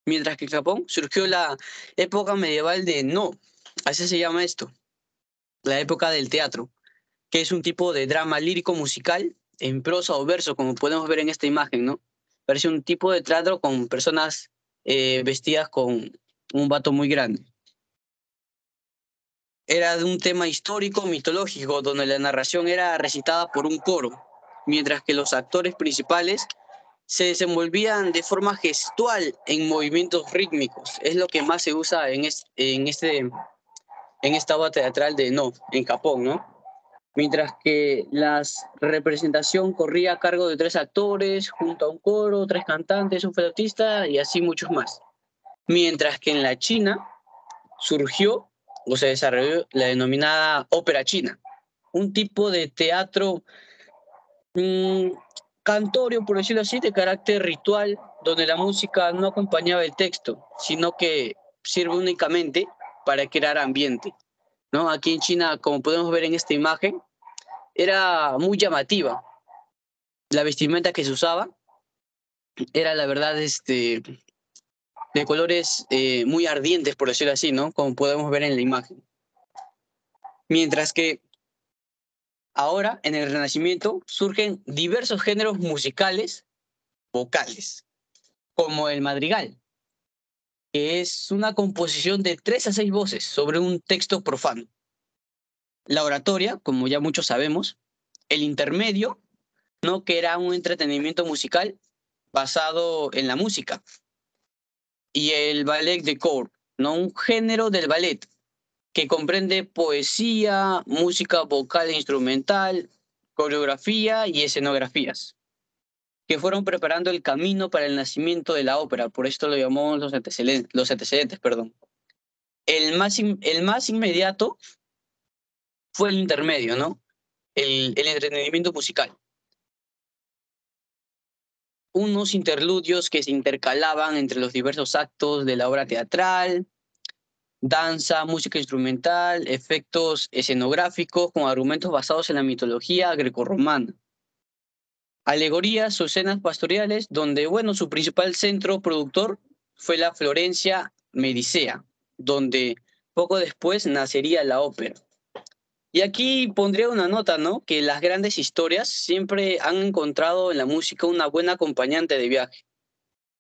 mientras que en Japón surgió la época medieval de No, así se llama esto, la época del teatro, que es un tipo de drama lírico musical en prosa o verso, como podemos ver en esta imagen, ¿no? Parece un tipo de teatro con personas vestidas con un bato muy grande. Era de un tema histórico, mitológico, donde la narración era recitada por un coro, mientras que los actores principales se desenvolvían de forma gestual en movimientos rítmicos. Es lo que más se usa en esta obra teatral de No, en Japón, ¿no? Mientras que la representación corría a cargo de tres actores, junto a un coro, tres cantantes, un flautista y así muchos más. Mientras que en la China surgió o se desarrolló la denominada ópera china, un tipo de teatro mmm, cantorio, por decirlo así, de carácter ritual, donde la música no acompañaba el texto, sino que sirve únicamente para crear ambiente, ¿no? Aquí en China, como podemos ver en esta imagen, era muy llamativa. La vestimenta que se usaba era, la verdad, de colores muy ardientes, por decirlo así, ¿no? Como podemos ver en la imagen. Mientras que ahora, en el Renacimiento, surgen diversos géneros musicales vocales, como el madrigal, que es una composición de 3 a 6 voces sobre un texto profano. La oratoria, como ya muchos sabemos, el intermedio, ¿no? Que era un entretenimiento musical basado en la música, y el ballet de cour, ¿no? Un género del ballet que comprende poesía, música vocal e instrumental, coreografía y escenografías, que fueron preparando el camino para el nacimiento de la ópera. Por esto lo llamamos los antecedentes, perdón. El más inmediato fue el intermedio, ¿no? El entretenimiento musical. Unos interludios que se intercalaban entre los diversos actos de la obra teatral, danza, música instrumental, efectos escenográficos con argumentos basados en la mitología grecorromana. Alegorías o escenas pastoriales donde, bueno, su principal centro productor fue la Florencia Medicea, donde poco después nacería la ópera. Y aquí pondría una nota, ¿no? Que las grandes historias siempre han encontrado en la música una buena acompañante de viaje.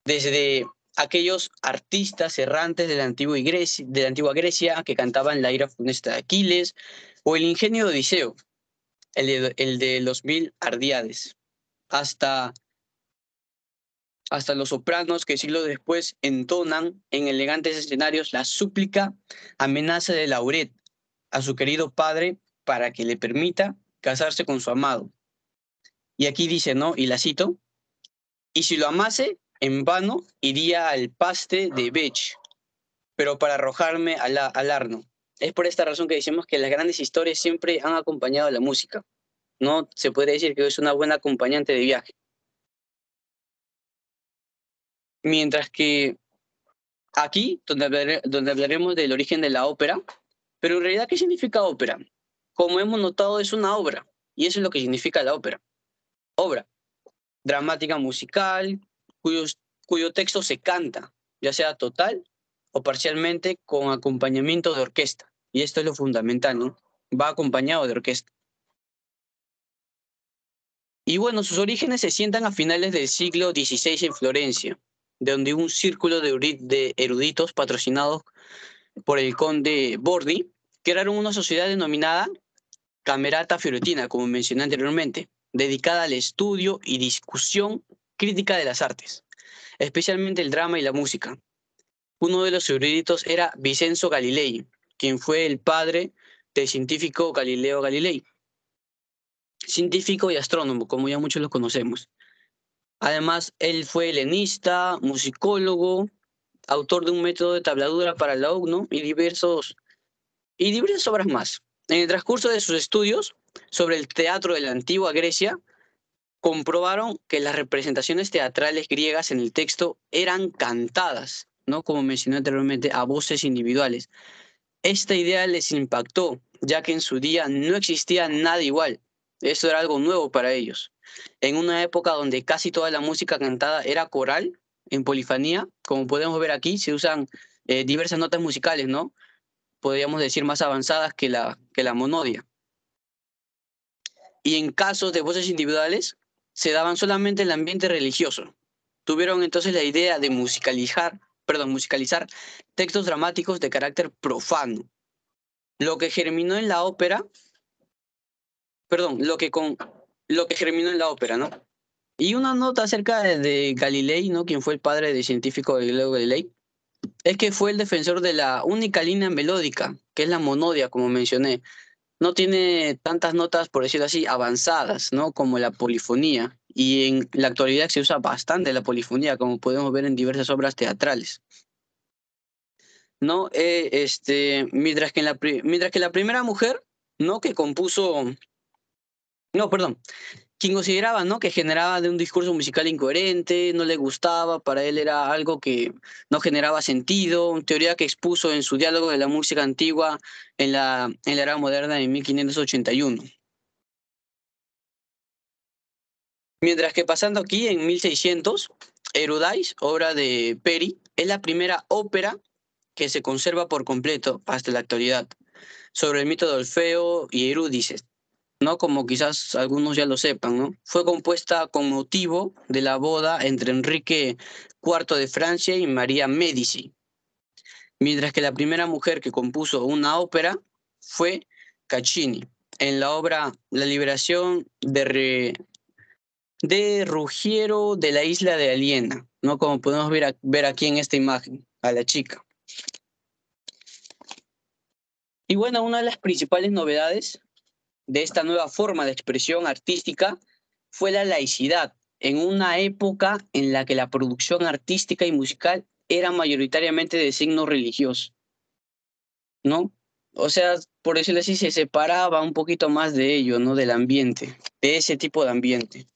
Desde aquellos artistas errantes de la antigua Grecia que cantaban la ira funesta de Aquiles, o el ingenio de Odiseo, el de los 1000 Ardíades, hasta, hasta los sopranos que siglos después entonan en elegantes escenarios la súplica amenaza de Lauret a su querido padre para que le permita casarse con su amado. Y aquí dice, ¿no? Y la cito: y si lo amase, en vano iría al paste de Bech, pero para arrojarme al Arno. Es por esta razón que decimos que las grandes historias siempre han acompañado a la música, ¿no? Se podría decir que es una buena acompañante de viaje. Mientras que aquí, donde hablaremos del origen de la ópera, pero en realidad, ¿qué significa ópera? Como hemos notado, es una obra, y eso es lo que significa la ópera. Obra, dramática musical, cuyo texto se canta, ya sea total o parcialmente con acompañamiento de orquesta. Y esto es lo fundamental, ¿no? Va acompañado de orquesta. Y bueno, sus orígenes se sientan a finales del siglo XVI en Florencia, de donde un círculo de eruditos patrocinados por el conde Bordi crearon una sociedad denominada Camerata Fiorentina, como mencioné anteriormente, dedicada al estudio y discusión crítica de las artes, especialmente el drama y la música. Uno de los eruditos era Vincenzo Galilei, quien fue el padre del científico Galileo Galilei, científico y astrónomo, como ya muchos lo conocemos. Además, él fue helenista, musicólogo, autor de un método de tabladura para la ONU y diversas obras más. En el transcurso de sus estudios sobre el teatro de la antigua Grecia, comprobaron que las representaciones teatrales griegas en el texto eran cantadas, ¿no? Como mencioné anteriormente, a voces individuales. Esta idea les impactó, ya que en su día no existía nada igual. Esto era algo nuevo para ellos. En una época donde casi toda la música cantada era coral, en polifonía. Como podemos ver aquí, se usan diversas notas musicales, ¿no? Podríamos decir más avanzadas que la monodia. Y en casos de voces individuales, se daban solamente en el ambiente religioso. Tuvieron entonces la idea de musicalizar textos dramáticos de carácter profano, lo que germinó en la ópera, lo que germinó en la ópera, ¿no? Y una nota acerca de Galilei, ¿no? Quien fue el padre del científico Galileo Galilei, es que fue el defensor de la única línea melódica, que es la monodia, como mencioné. No tiene tantas notas, por decirlo así, avanzadas, ¿no? Como la polifonía. Y en la actualidad se usa bastante la polifonía, como podemos ver en diversas obras teatrales, ¿no? Mientras que la primera mujer, ¿no? Que compuso, no, perdón, quien consideraba, ¿no? Que generaba de un discurso musical incoherente, no le gustaba, para él era algo que no generaba sentido, teoría que expuso en su diálogo de la música antigua en la era moderna en 1581. Mientras que pasando aquí en 1600, Eurydice, obra de Peri, es la primera ópera que se conserva por completo hasta la actualidad, sobre el mito de Orfeo y Eurídice, ¿no? Como quizás algunos ya lo sepan, ¿no? Fue compuesta con motivo de la boda entre Enrique IV de Francia y María Medici, mientras que la primera mujer que compuso una ópera fue Caccini, en la obra La liberación de Ruggiero de la isla de Aliena, ¿no? Como podemos ver aquí en esta imagen, a la chica. Y bueno, una de las principales novedades de esta nueva forma de expresión artística fue la laicidad, en una época en la que la producción artística y musical era mayoritariamente de signo religioso, ¿no? O sea, por decirlo así, se separaba un poquito más de ello, ¿no? Del ambiente, de ese tipo de ambiente.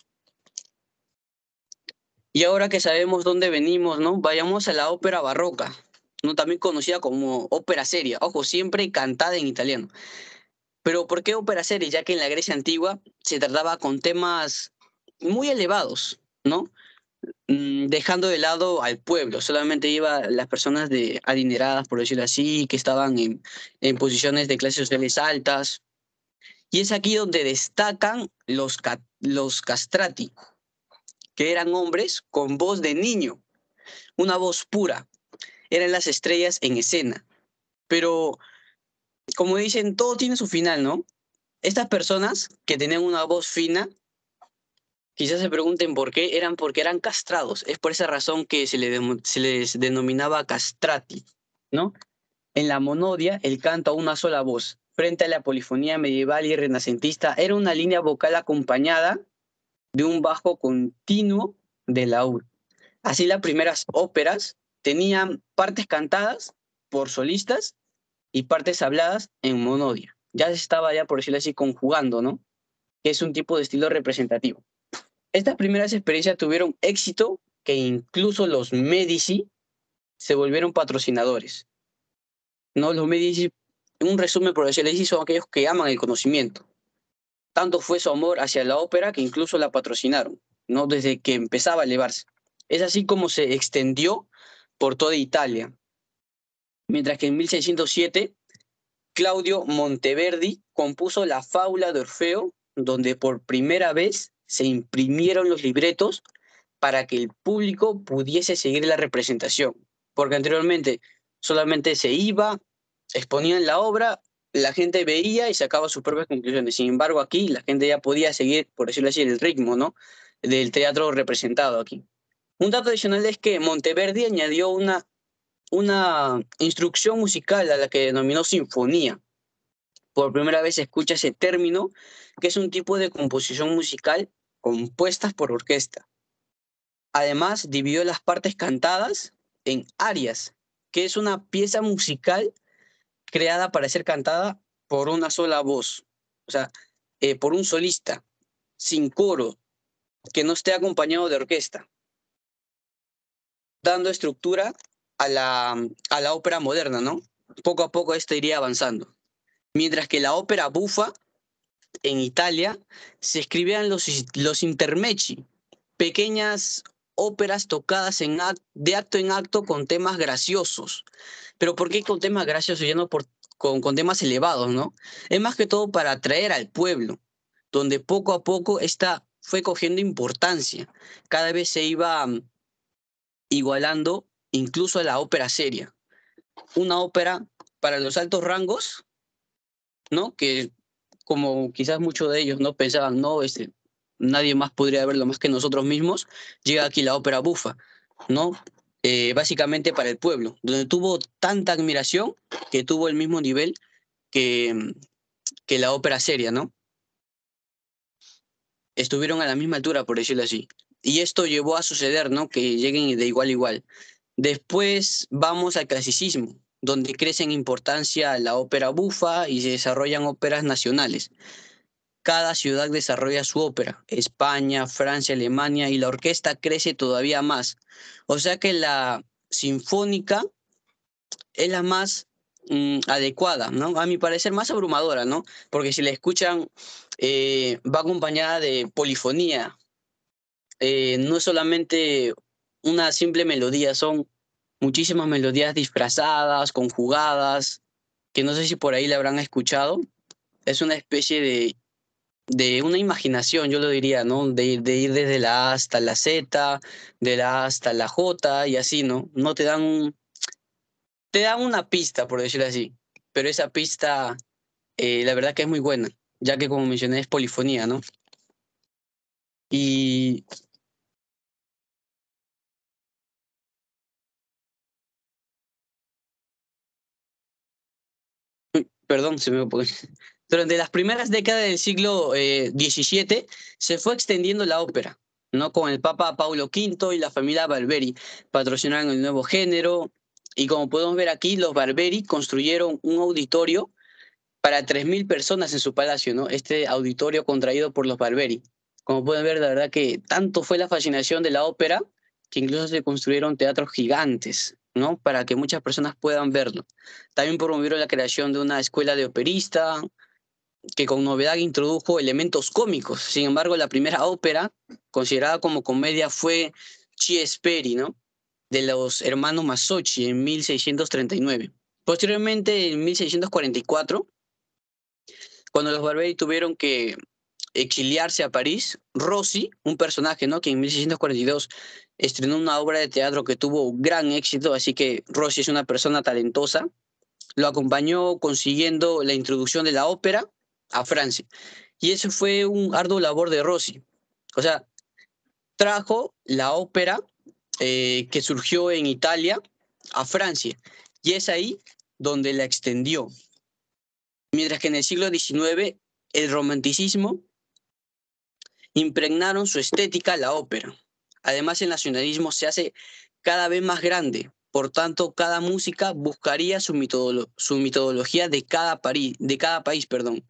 Y ahora que sabemos dónde venimos, ¿no? Vayamos a la ópera barroca, ¿no? También conocida como ópera seria, ojo, siempre cantada en italiano. Pero ¿por qué ópera seria? Ya que en la Grecia antigua se trataba con temas muy elevados, ¿no? Dejando de lado al pueblo, solamente iba las personas adineradas, por decirlo así, que estaban en posiciones de clases sociales altas. Y es aquí donde destacan los castrati, que eran hombres con voz de niño, una voz pura. Eran las estrellas en escena. Pero, como dicen, todo tiene su final, ¿no? Estas personas que tenían una voz fina, quizás se pregunten por qué, eran porque eran castrados. Es por esa razón que se les denominaba castrati, ¿no? En la monodia, el canto a una sola voz, frente a la polifonía medieval y renacentista, era una línea vocal acompañada de un bajo continuo de laúd. Así las primeras óperas tenían partes cantadas por solistas y partes habladas en monodia. Ya se estaba, ya por decirlo así, conjugando, ¿no? Que es un tipo de estilo representativo. Estas primeras experiencias tuvieron éxito que incluso los Medici se volvieron patrocinadores, ¿no? Los Medici, en un resumen por decirlo así, son aquellos que aman el conocimiento. Tanto fue su amor hacia la ópera que incluso la patrocinaron, ¿no? Desde que empezaba a elevarse. Es así como se extendió por toda Italia. Mientras que en 1607, Claudio Monteverdi compuso la Fábula de Orfeo, donde por primera vez se imprimieron los libretos para que el público pudiese seguir la representación. Porque anteriormente solamente se iba, exponían la obra, la gente veía y sacaba sus propias conclusiones. Sin embargo, aquí la gente ya podía seguir, por decirlo así, el ritmo, ¿no? Del teatro representado aquí. Un dato adicional es que Monteverdi añadió una instrucción musical a la que denominó sinfonía. Por primera vez se escucha ese término, que es un tipo de composición musical compuestas por orquesta. Además, dividió las partes cantadas en arias, que es una pieza musical creada para ser cantada por una sola voz, o sea, por un solista, sin coro, que no esté acompañado de orquesta, dando estructura a la ópera moderna, ¿no? Poco a poco esto iría avanzando. Mientras que la ópera bufa en Italia se escribían los intermezzi, pequeñas óperas tocadas de acto en acto con temas graciosos. Pero ¿por qué con temas graciosos? Ya no con temas elevados, ¿no? Es más que todo para atraer al pueblo, donde poco a poco esta fue cogiendo importancia. Cada vez se iba igualando incluso a la ópera seria. Una ópera para los altos rangos, ¿no? Que como quizás muchos de ellos no pensaban, no, nadie más podría verlo más que nosotros mismos, llega aquí la ópera bufa, ¿no? Básicamente para el pueblo, donde tuvo tanta admiración que tuvo el mismo nivel que, que la ópera seria, ¿no? Estuvieron a la misma altura, por decirlo así. Y esto llevó a suceder, ¿no? Que lleguen de igual a igual. Después vamos al clasicismo, donde crece en importancia la ópera bufa y se desarrollan óperas nacionales. Cada ciudad desarrolla su ópera, España, Francia, Alemania, y la orquesta crece todavía más. O sea que la sinfónica es la más adecuada, ¿no? A mi parecer más abrumadora, ¿no? Porque si la escuchan, va acompañada de polifonía. No es solamente una simple melodía, son muchísimas melodías disfrazadas, conjugadas, que no sé si por ahí la habrán escuchado. Es una especie de una imaginación, yo lo diría, ¿no? De ir desde la A hasta la Z, de la A hasta la J y así, ¿no? No te dan una pista, por decirlo así, pero esa pista, la verdad que es muy buena, ya que como mencioné es polifonía, ¿no? Y, perdón, se me fue. Durante las primeras décadas del siglo XVII se fue extendiendo la ópera, ¿no? Con el Papa Paulo V y la familia Barberi patrocinaron el nuevo género y como podemos ver aquí, los Barberi construyeron un auditorio para 3.000 personas en su palacio, ¿no? Este auditorio contraído por los Barberi. Como pueden ver, la verdad que tanto fue la fascinación de la ópera que incluso se construyeron teatros gigantes, ¿no? Para que muchas personas puedan verlo. También promovieron la creación de una escuela de operista, que con novedad introdujo elementos cómicos. Sin embargo, la primera ópera considerada como comedia fue Chiesperi, ¿no? De los hermanos Masocchi en 1639. Posteriormente, en 1644, cuando los Barberi tuvieron que exiliarse a París, Rossi, un personaje, ¿no? Que en 1642 estrenó una obra de teatro que tuvo gran éxito, así que Rossi es una persona talentosa, lo acompañó consiguiendo la introducción de la ópera a Francia. Y eso fue un arduo labor de Rossi. O sea, trajo la ópera que surgió en Italia a Francia. Y es ahí donde la extendió. Mientras que en el siglo XIX el romanticismo impregnaron su estética a la ópera. Además, el nacionalismo se hace cada vez más grande. Por tanto, cada música buscaría su metodología de cada país, perdón,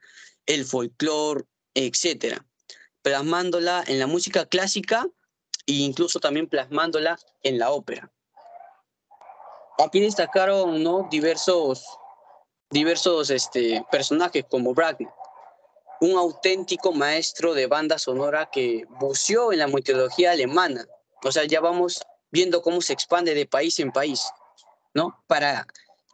el folclore, etcétera, plasmándola en la música clásica e incluso también plasmándola en la ópera. Aquí destacaron, ¿no? diversos personajes como Wagner, un auténtico maestro de banda sonora que buceó en la mitología alemana. O sea, ya vamos viendo cómo se expande de país en país, ¿no? Para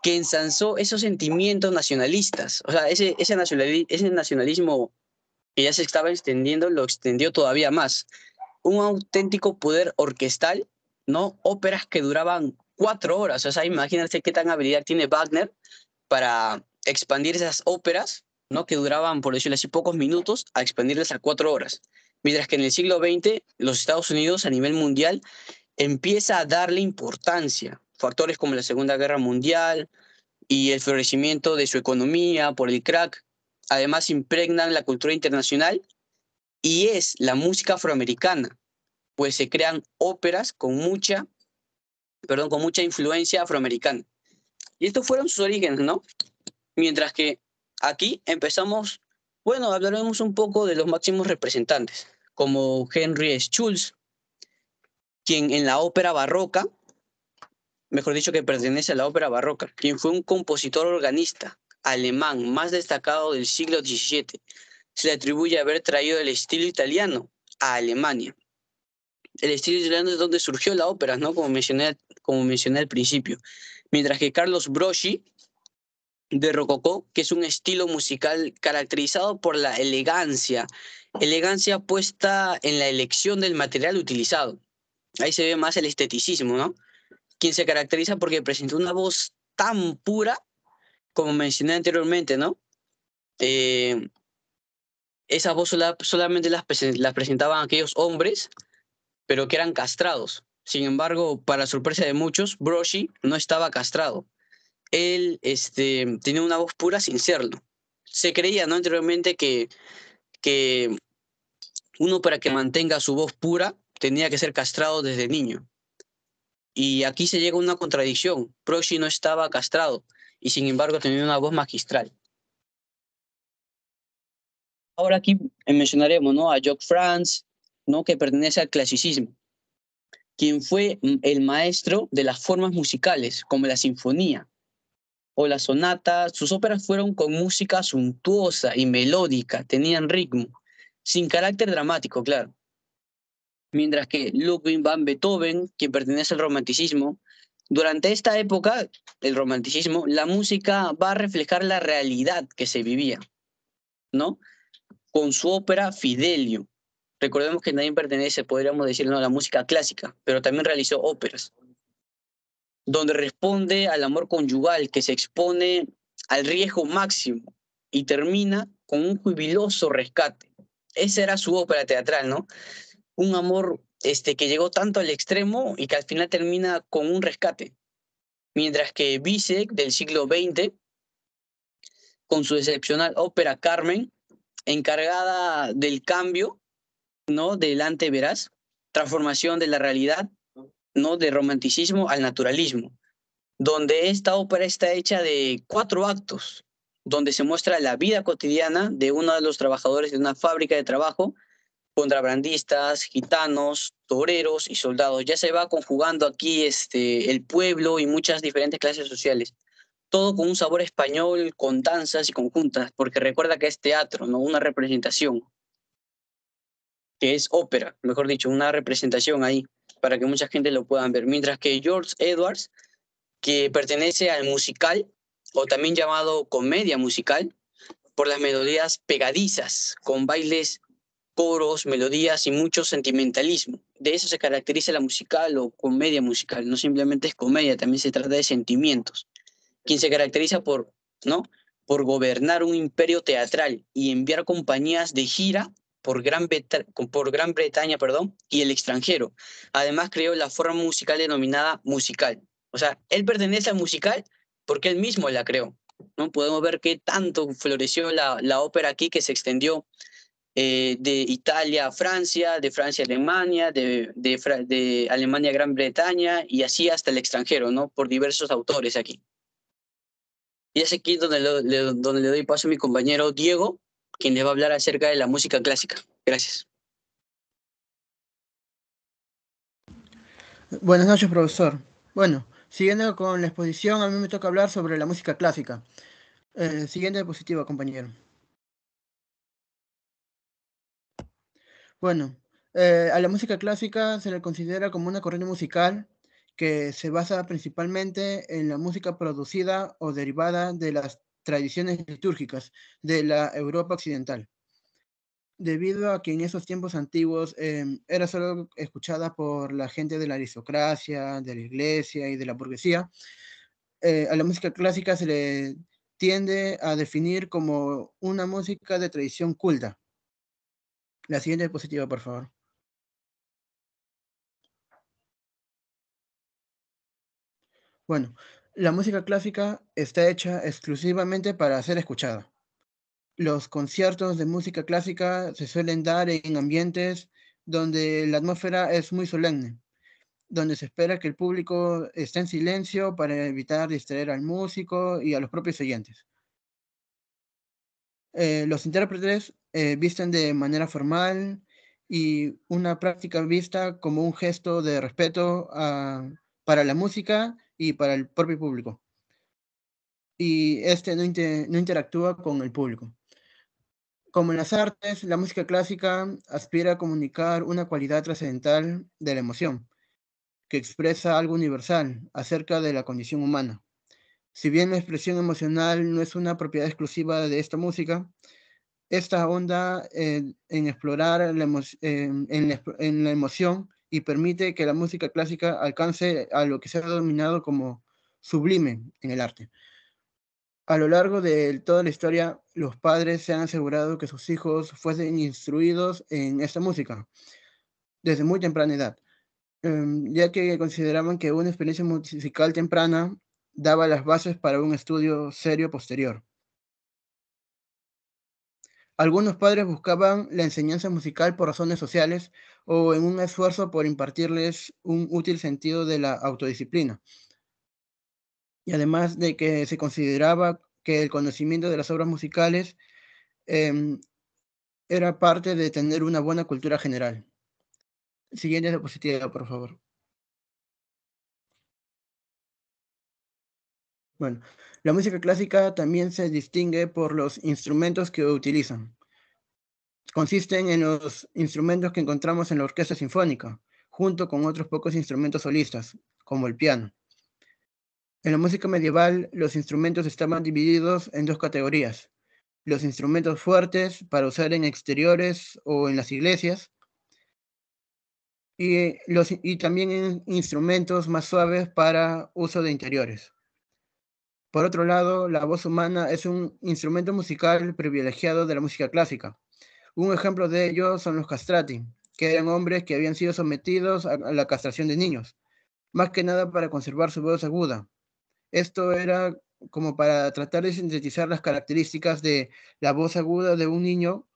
que ensalzó esos sentimientos nacionalistas. O sea, ese nacionalismo que ya se estaba extendiendo, lo extendió todavía más. Un auténtico poder orquestal, ¿no? Óperas que duraban 4 horas. O sea, imagínense qué tan habilidad tiene Wagner para expandir esas óperas, ¿no? Que duraban, por decirlo así, pocos minutos, a expandirlas a 4 horas. Mientras que en el siglo XX, los Estados Unidos a nivel mundial empieza a darle importancia. Factores como la Segunda Guerra Mundial y el florecimiento de su economía por el crack, además impregnan la cultura internacional y es la música afroamericana, pues se crean óperas con mucha influencia afroamericana. Y estos fueron sus orígenes, ¿no? Mientras que aquí empezamos, bueno, hablaremos un poco de los máximos representantes, como Henry Schulz, quien en la ópera barroca, mejor dicho, que pertenece a la ópera barroca, quien fue un compositor organista alemán más destacado del siglo XVII. Se le atribuye haber traído el estilo italiano a Alemania. el estilo italiano es donde surgió la ópera, ¿no? Como mencioné al principio. Mientras que Carlos Broschi, de Rococó, que es un estilo musical caracterizado por la elegancia, elegancia puesta en la elección del material utilizado. Ahí se ve más el esteticismo, ¿no? Quien se caracteriza porque presentó una voz tan pura, como mencioné anteriormente, ¿no? Eh, esa voz solamente las presentaban aquellos hombres, pero que eran castrados. Sin embargo, para sorpresa de muchos, Broschi no estaba castrado. Él tenía una voz pura sin serlo. Se creía, ¿no? Anteriormente que uno, para que mantenga su voz pura, tenía que ser castrado desde niño. Y aquí se llega a una contradicción. Broschi no estaba castrado y sin embargo tenía una voz magistral. Ahora aquí mencionaremos, ¿no?, a Jacques Franz, ¿no?, que pertenece al clasicismo, quien fue el maestro de las formas musicales, como la sinfonía o la sonata. Sus óperas fueron con música suntuosa y melódica, tenían ritmo, sin carácter dramático, claro. Mientras que Ludwig van Beethoven, quien pertenece al romanticismo, durante esta época, el romanticismo, la música va a reflejar la realidad que se vivía, ¿no? Con su ópera Fidelio. Recordemos que nadie pertenece, podríamos decir, no, a la música clásica, pero también realizó óperas, donde responde al amor conyugal que se expone al riesgo máximo y termina con un jubiloso rescate. Esa era su ópera teatral, ¿no? Un amor que llegó tanto al extremo y que al final termina con un rescate. Mientras que Bizet, del siglo XX, con su excepcional ópera Carmen, encargada del cambio, ¿no?, delante verás, transformación de la realidad, ¿no?, de romanticismo al naturalismo, donde esta ópera está hecha de 4 actos, donde se muestra la vida cotidiana de uno de los trabajadores de una fábrica de trabajo, contrabandistas, gitanos, toreros y soldados. Ya se va conjugando aquí el pueblo y muchas diferentes clases sociales. Todo con un sabor español, con danzas y conjuntas, porque recuerda que es teatro, no una representación, que es ópera, mejor dicho, una representación ahí, para que mucha gente lo puedan ver. Mientras que George Edwards, que pertenece al musical, o también llamado comedia musical, por las melodías pegadizas, con bailes, coros, melodías y mucho sentimentalismo. De eso se caracteriza la musical o comedia musical. No simplemente es comedia, también se trata de sentimientos. Quien se caracteriza por, ¿no?, por gobernar un imperio teatral y enviar compañías de gira por Gran Bretaña, perdón, y el extranjero. Además creó la forma musical denominada musical. O sea, él pertenece al musical porque él mismo la creó, ¿no? Podemos ver qué tanto floreció la ópera aquí, que se extendió de Italia a Francia, de Francia a Alemania, de Alemania a Gran Bretaña y así hasta el extranjero, ¿no?, por diversos autores aquí. Y es aquí donde donde le doy paso a mi compañero Diego, quien le va a hablar acerca de la música clásica. Gracias. Buenas noches, profesor. Bueno, siguiendo con la exposición, a mí me toca hablar sobre la música clásica. Siguiente diapositiva, compañero. Bueno, a la música clásica se le considera como una corriente musical que se basa principalmente en la música producida o derivada de las tradiciones litúrgicas de la Europa occidental, debido a que en esos tiempos antiguos era solo escuchada por la gente de la aristocracia, de la iglesia y de la burguesía. A la música clásica se le tiende a definir como una música de tradición culta. La siguiente diapositiva, por favor. Bueno, la música clásica está hecha exclusivamente para ser escuchada. Los conciertos de música clásica se suelen dar en ambientes donde la atmósfera es muy solemne, donde se espera que el público esté en silencio para evitar distraer al músico y a los propios oyentes. Los intérpretes visten de manera formal y una práctica vista como un gesto de respeto para la música y para el propio público. Y no interactúa con el público. Como en las artes, la música clásica aspira a comunicar una cualidad trascendental de la emoción, que expresa algo universal acerca de la condición humana. Si bien la expresión emocional no es una propiedad exclusiva de esta música, esta onda en explorar en la emoción y permite que la música clásica alcance a lo que se ha denominado como sublime en el arte. A lo largo de toda la historia, los padres se han asegurado que sus hijos fuesen instruidos en esta música desde muy temprana edad, ya que consideraban que una experiencia musical temprana daba las bases para un estudio serio posterior. Algunos padres buscaban la enseñanza musical por razones sociales o en un esfuerzo por impartirles un útil sentido de la autodisciplina. Y además de que se consideraba que el conocimiento de las obras musicales em, era parte de tener una buena cultura general. Siguiente diapositiva, por favor. Bueno, la música clásica también se distingue por los instrumentos que utilizan. Consisten en los instrumentos que encontramos en la orquesta sinfónica, junto con otros pocos instrumentos solistas, como el piano. En la música medieval, los instrumentos estaban divididos en dos categorías: los instrumentos fuertes para usar en exteriores o en las iglesias, y también en instrumentos más suaves para uso de interiores. Por otro lado, la voz humana es un instrumento musical privilegiado de la música clásica. Un ejemplo de ello son los castrati, que eran hombres que habían sido sometidos a la castración de niños, más que nada para conservar su voz aguda. Esto era como para tratar de sintetizar las características de la voz aguda de un niño,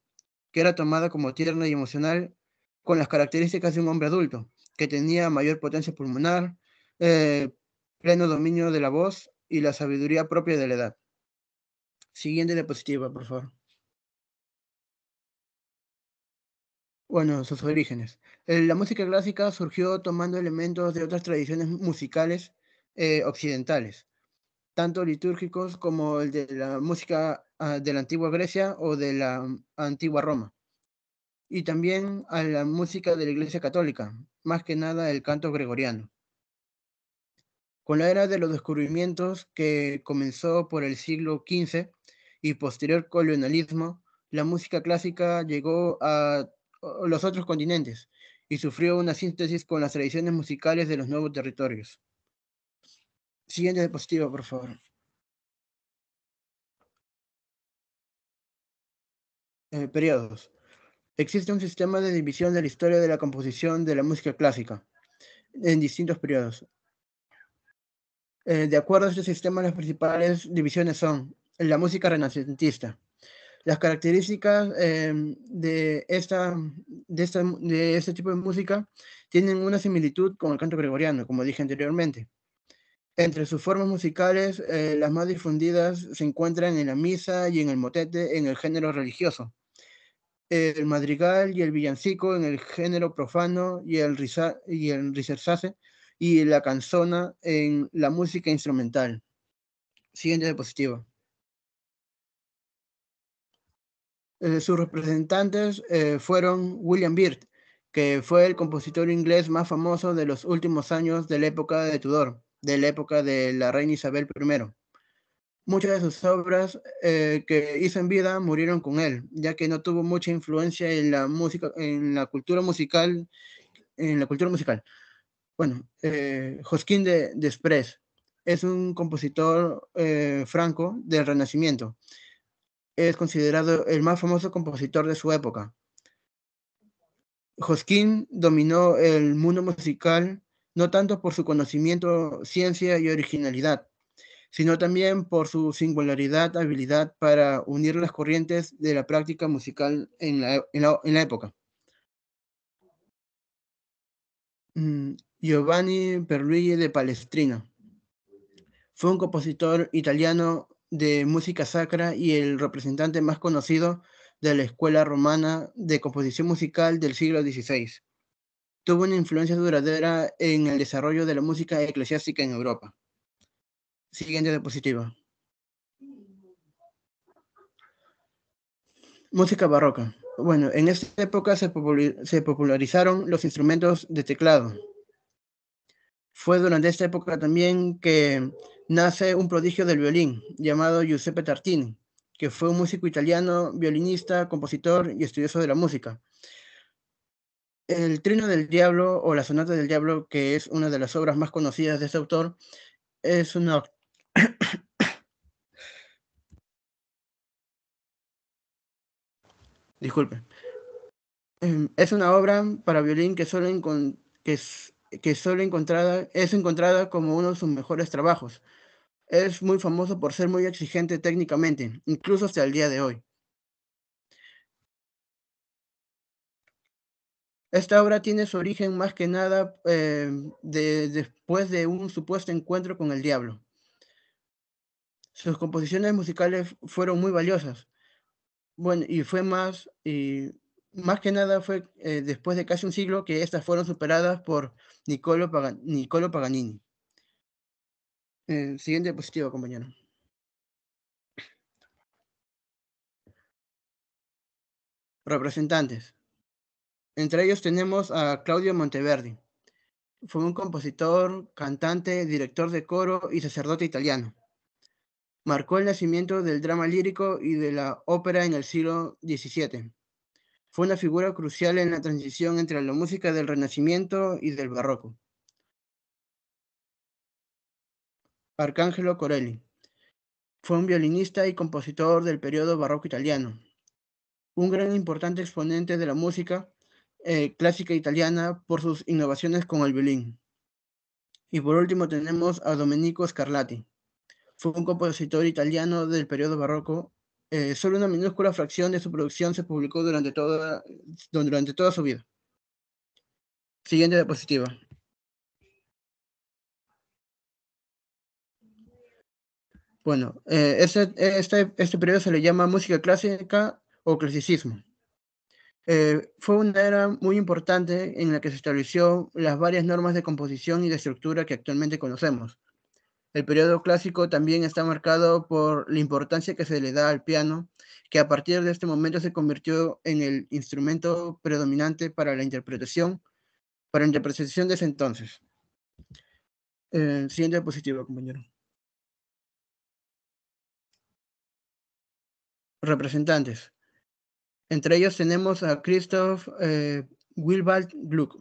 que era tomada como tierna y emocional, con las características de un hombre adulto, que tenía mayor potencia pulmonar, eh, pleno dominio de la voz y la sabiduría propia de la edad. Siguiente diapositiva, por favor. Bueno, sus orígenes. La música clásica surgió tomando elementos de otras tradiciones musicales occidentales, tanto litúrgicos como el de la música de la antigua Grecia o de la antigua Roma, y también a la música de la Iglesia Católica, más que nada el canto gregoriano. Con la era de los descubrimientos, que comenzó por el siglo XV y posterior colonialismo, la música clásica llegó a los otros continentes y sufrió una síntesis con las tradiciones musicales de los nuevos territorios. Siguiente diapositiva, por favor. Periodos. Existe un sistema de división de la historia de la composición de la música clásica en distintos periodos. De acuerdo a este sistema, las principales divisiones son la música renacentista. Las características de este tipo de música tienen una similitud con el canto gregoriano, como dije anteriormente. Entre sus formas musicales, las más difundidas se encuentran en la misa y en el motete en el género religioso, el madrigal y el villancico en el género profano y el risersace y la canzona en la música instrumental. Siguiente diapositiva. Sus representantes fueron William Byrd, que fue el compositor inglés más famoso de los últimos años de la época de Tudor, de la época de la reina Isabel I. Muchas de sus obras que hizo en vida murieron con él, ya que no tuvo mucha influencia en la música, en la cultura musical. Bueno, Josquin de Desprez es un compositor franco del Renacimiento. Es considerado el más famoso compositor de su época. Josquin dominó el mundo musical no tanto por su conocimiento, ciencia y originalidad, sino también por su singularidad, habilidad para unir las corrientes de la práctica musical en la época. Giovanni Perluigi de Palestrina fue un compositor italiano de música sacra y el representante más conocido de la escuela romana de composición musical del siglo XVI. Tuvo una influencia duradera en el desarrollo de la música eclesiástica en Europa. Siguiente diapositiva. Música barroca. Bueno, en esta época se popularizaron los instrumentos de teclado. Fue durante esta época también que nace un prodigio del violín llamado Giuseppe Tartini, que fue un músico italiano, violinista, compositor y estudioso de la música. El Trino del Diablo o la Sonata del Diablo, que es una de las obras más conocidas de este autor, es una disculpe, es una obra para violín que solo es encontrada como uno de sus mejores trabajos. Es muy famoso por ser muy exigente técnicamente, incluso hasta el día de hoy. Esta obra tiene su origen más que nada después de un supuesto encuentro con el diablo. Sus composiciones musicales fueron muy valiosas. Bueno, y más que nada fue después de casi un siglo que estas fueron superadas por Niccolo Paganini. Siguiente diapositiva, compañero. Representantes. Entre ellos tenemos a Claudio Monteverdi. Fue un compositor, cantante, director de coro y sacerdote italiano. Marcó el nacimiento del drama lírico y de la ópera en el siglo XVII. Fue una figura crucial en la transición entre la música del Renacimiento y del Barroco. Arcangelo Corelli. Fue un violinista y compositor del periodo barroco italiano. Un gran e importante exponente de la música clásica italiana por sus innovaciones con el violín. Y por último tenemos a Domenico Scarlatti. Fue un compositor italiano del periodo barroco. Solo una minúscula fracción de su producción se publicó durante toda su vida. Siguiente diapositiva. Bueno, este periodo se le llama música clásica o clasicismo. Fue una era muy importante en la que se estableció las varias normas de composición y de estructura que actualmente conocemos. El periodo clásico también está marcado por la importancia que se le da al piano, que a partir de este momento se convirtió en el instrumento predominante para la interpretación de ese entonces. Siguiente diapositiva, compañero. Representantes. Entre ellos tenemos a Christoph Willibald Gluck,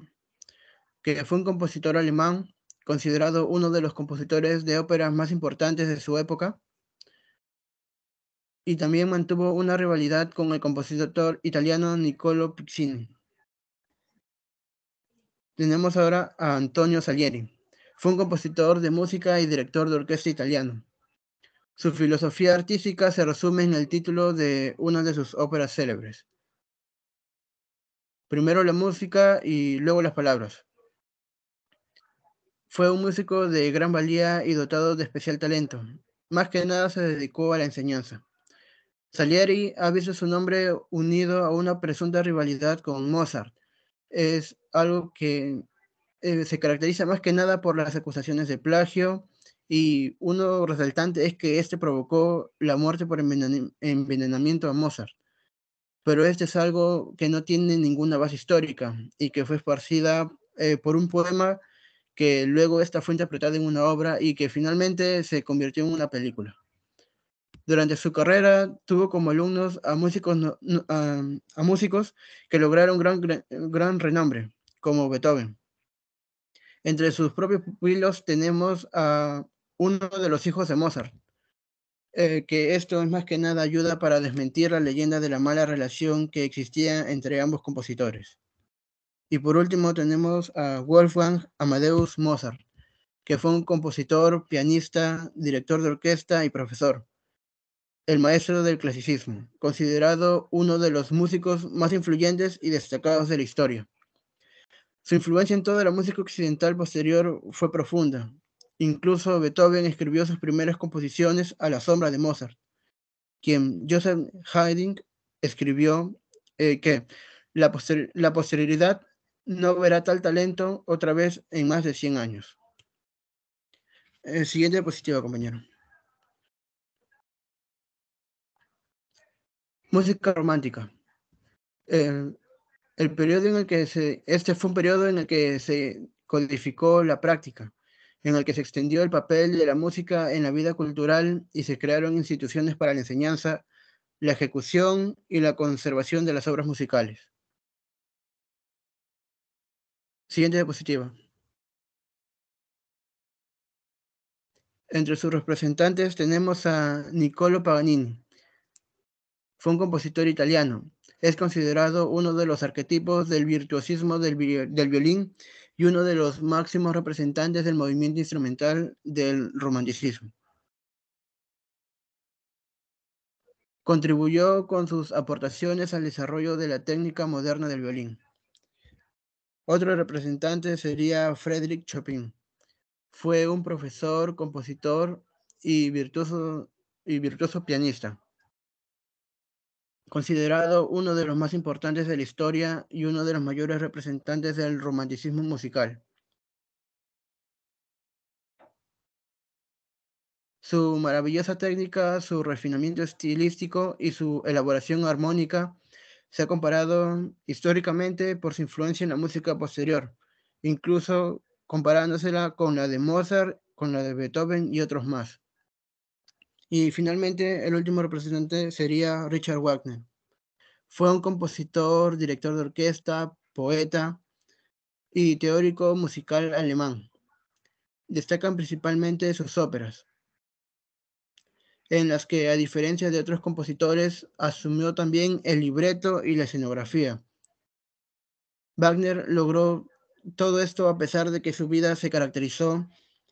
que fue un compositor alemán, considerado uno de los compositores de óperas más importantes de su época, y también mantuvo una rivalidad con el compositor italiano Niccolo Piccinni. Tenemos ahora a Antonio Salieri. Fue un compositor de música y director de orquesta italiano. Su filosofía artística se resume en el título de una de sus óperas célebres. Primero la música y luego las palabras. Fue un músico de gran valía y dotado de especial talento. Más que nada se dedicó a la enseñanza. Salieri ha visto su nombre unido a una presunta rivalidad con Mozart. Es algo que se caracteriza más que nada por las acusaciones de plagio y uno resaltante es que este provocó la muerte por envenenamiento a Mozart. Pero este es algo que no tiene ninguna base histórica y que fue esparcida por un poema que luego esta fue interpretada en una obra y que finalmente se convirtió en una película. Durante su carrera tuvo como alumnos a músicos, a músicos que lograron gran renombre, como Beethoven. Entre sus propios pupilos tenemos a uno de los hijos de Mozart, que esto es más que nada ayuda para desmentir la leyenda de la mala relación que existía entre ambos compositores. Y por último tenemos a Wolfgang Amadeus Mozart, que fue un compositor, pianista, director de orquesta y profesor, el maestro del clasicismo, considerado uno de los músicos más influyentes y destacados de la historia. Su influencia en toda la música occidental posterior fue profunda. Incluso Beethoven escribió sus primeras composiciones a la sombra de Mozart, quien Joseph Haydn escribió que la posterioridad no verá tal talento otra vez en más de 100 años. Siguiente diapositiva, compañero. Música romántica. El periodo en el que este fue un periodo en el que se codificó la práctica, en el que se extendió el papel de la música en la vida cultural y se crearon instituciones para la enseñanza, la ejecución y la conservación de las obras musicales. Siguiente diapositiva. Entre sus representantes tenemos a Niccolò Paganini. Fue un compositor italiano. Es considerado uno de los arquetipos del virtuosismo del violín y uno de los máximos representantes del movimiento instrumental del romanticismo. Contribuyó con sus aportaciones al desarrollo de la técnica moderna del violín. Otro representante sería Frédéric Chopin. Fue un profesor, compositor y virtuoso pianista, considerado uno de los más importantes de la historia y uno de los mayores representantes del romanticismo musical. Su maravillosa técnica, su refinamiento estilístico y su elaboración armónica se ha comparado históricamente por su influencia en la música posterior, incluso comparándosela con la de Mozart, con la de Beethoven y otros más. Y finalmente, el último representante sería Richard Wagner. Fue un compositor, director de orquesta, poeta y teórico musical alemán. Destacan principalmente sus óperas, en las que, a diferencia de otros compositores, asumió también el libreto y la escenografía. Wagner logró todo esto a pesar de que su vida se caracterizó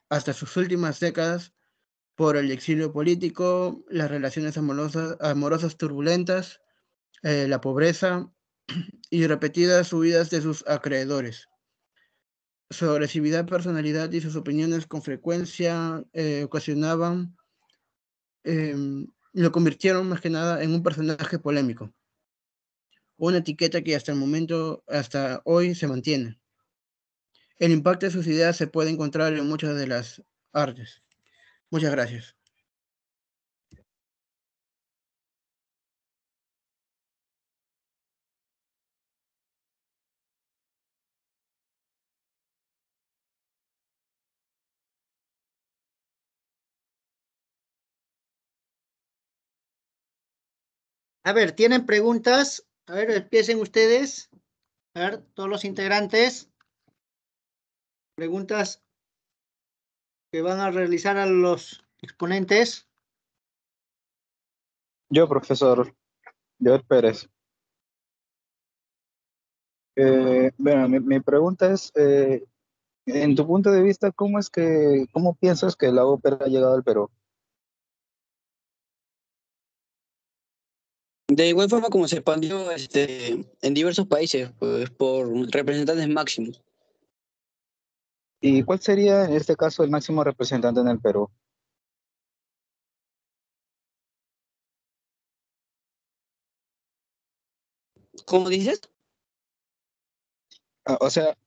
hasta sus últimas décadas por el exilio político, las relaciones amorosas turbulentas, la pobreza y repetidas huidas de sus acreedores. Su agresividad, personalidad y sus opiniones con frecuencia ocasionaban, lo convirtieron más que nada en un personaje polémico. Una etiqueta que hasta el momento, hasta hoy, se mantiene. El impacto de sus ideas se puede encontrar en muchas de las artes. Muchas gracias. A ver, ¿tienen preguntas? A ver, empiecen ustedes. A ver, todos los integrantes. Preguntas que van a realizar a los exponentes. Yo, profesor Joel Pérez. Bueno, mi pregunta es, en tu punto de vista, ¿cómo piensas que la ópera ha llegado al Perú? De igual forma como se expandió en diversos países, pues, por representantes máximos. ¿Y cuál sería, en este caso, el máximo representante en el Perú? ¿Cómo dices? O sea,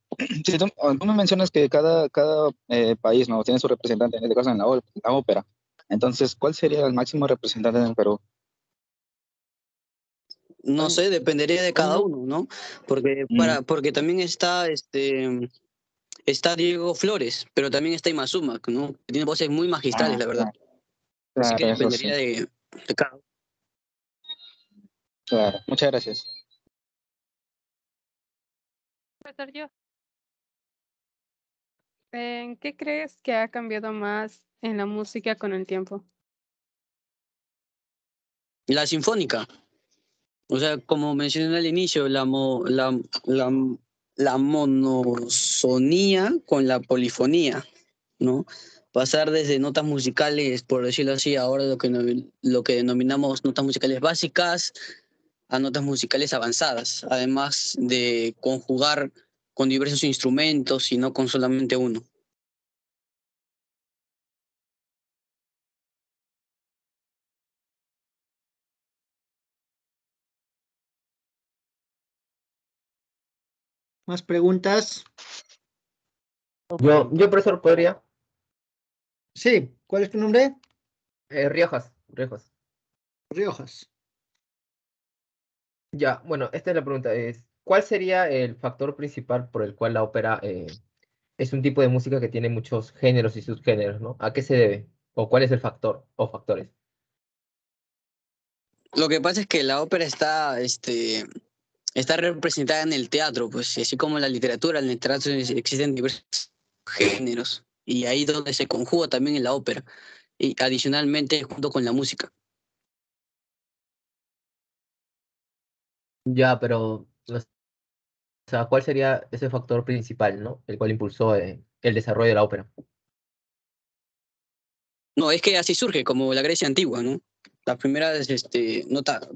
si tú me mencionas que cada país, ¿no?, tiene su representante, en este caso en la ópera. Entonces, ¿cuál sería el máximo representante en el Perú? No sé, dependería de cada uno, ¿no? Mm, Porque también está Diego Flores, pero también está Imazuma, ¿no? Que tiene voces muy magistrales, la verdad. claro, Así que claro, eso sí, dependería de cada uno. claro. Muchas gracias. Profesor, yo. ¿En qué crees que ha cambiado más en la música con el tiempo? La sinfónica, o sea, como mencioné al inicio, la, la monosonía con la polifonía, ¿no? Pasar desde notas musicales, por decirlo así, ahora lo que denominamos notas musicales básicas, a notas musicales avanzadas, además de conjugar con diversos instrumentos y no con solamente uno. ¿Más preguntas? Yo, profesor, podría. Sí, ¿cuál es tu nombre? Riojas, Riojas. Riojas. Ya, bueno, esta es la pregunta, ¿cuál sería el factor principal por el cual la ópera es un tipo de música que tiene muchos géneros y subgéneros, ¿no? ¿A qué se debe? ¿O cuál es el factor o factores? Lo que pasa es que la ópera está representada en el teatro, pues, y así como en la literatura. En el teatro existen diversos géneros, y ahí donde se conjuga también en la ópera, y adicionalmente junto con la música. Ya, pero, o sea, ¿cuál sería ese factor principal, ¿no? El cual impulsó el desarrollo de la ópera. No, es que así surge, como la Grecia antigua, ¿no? La primera,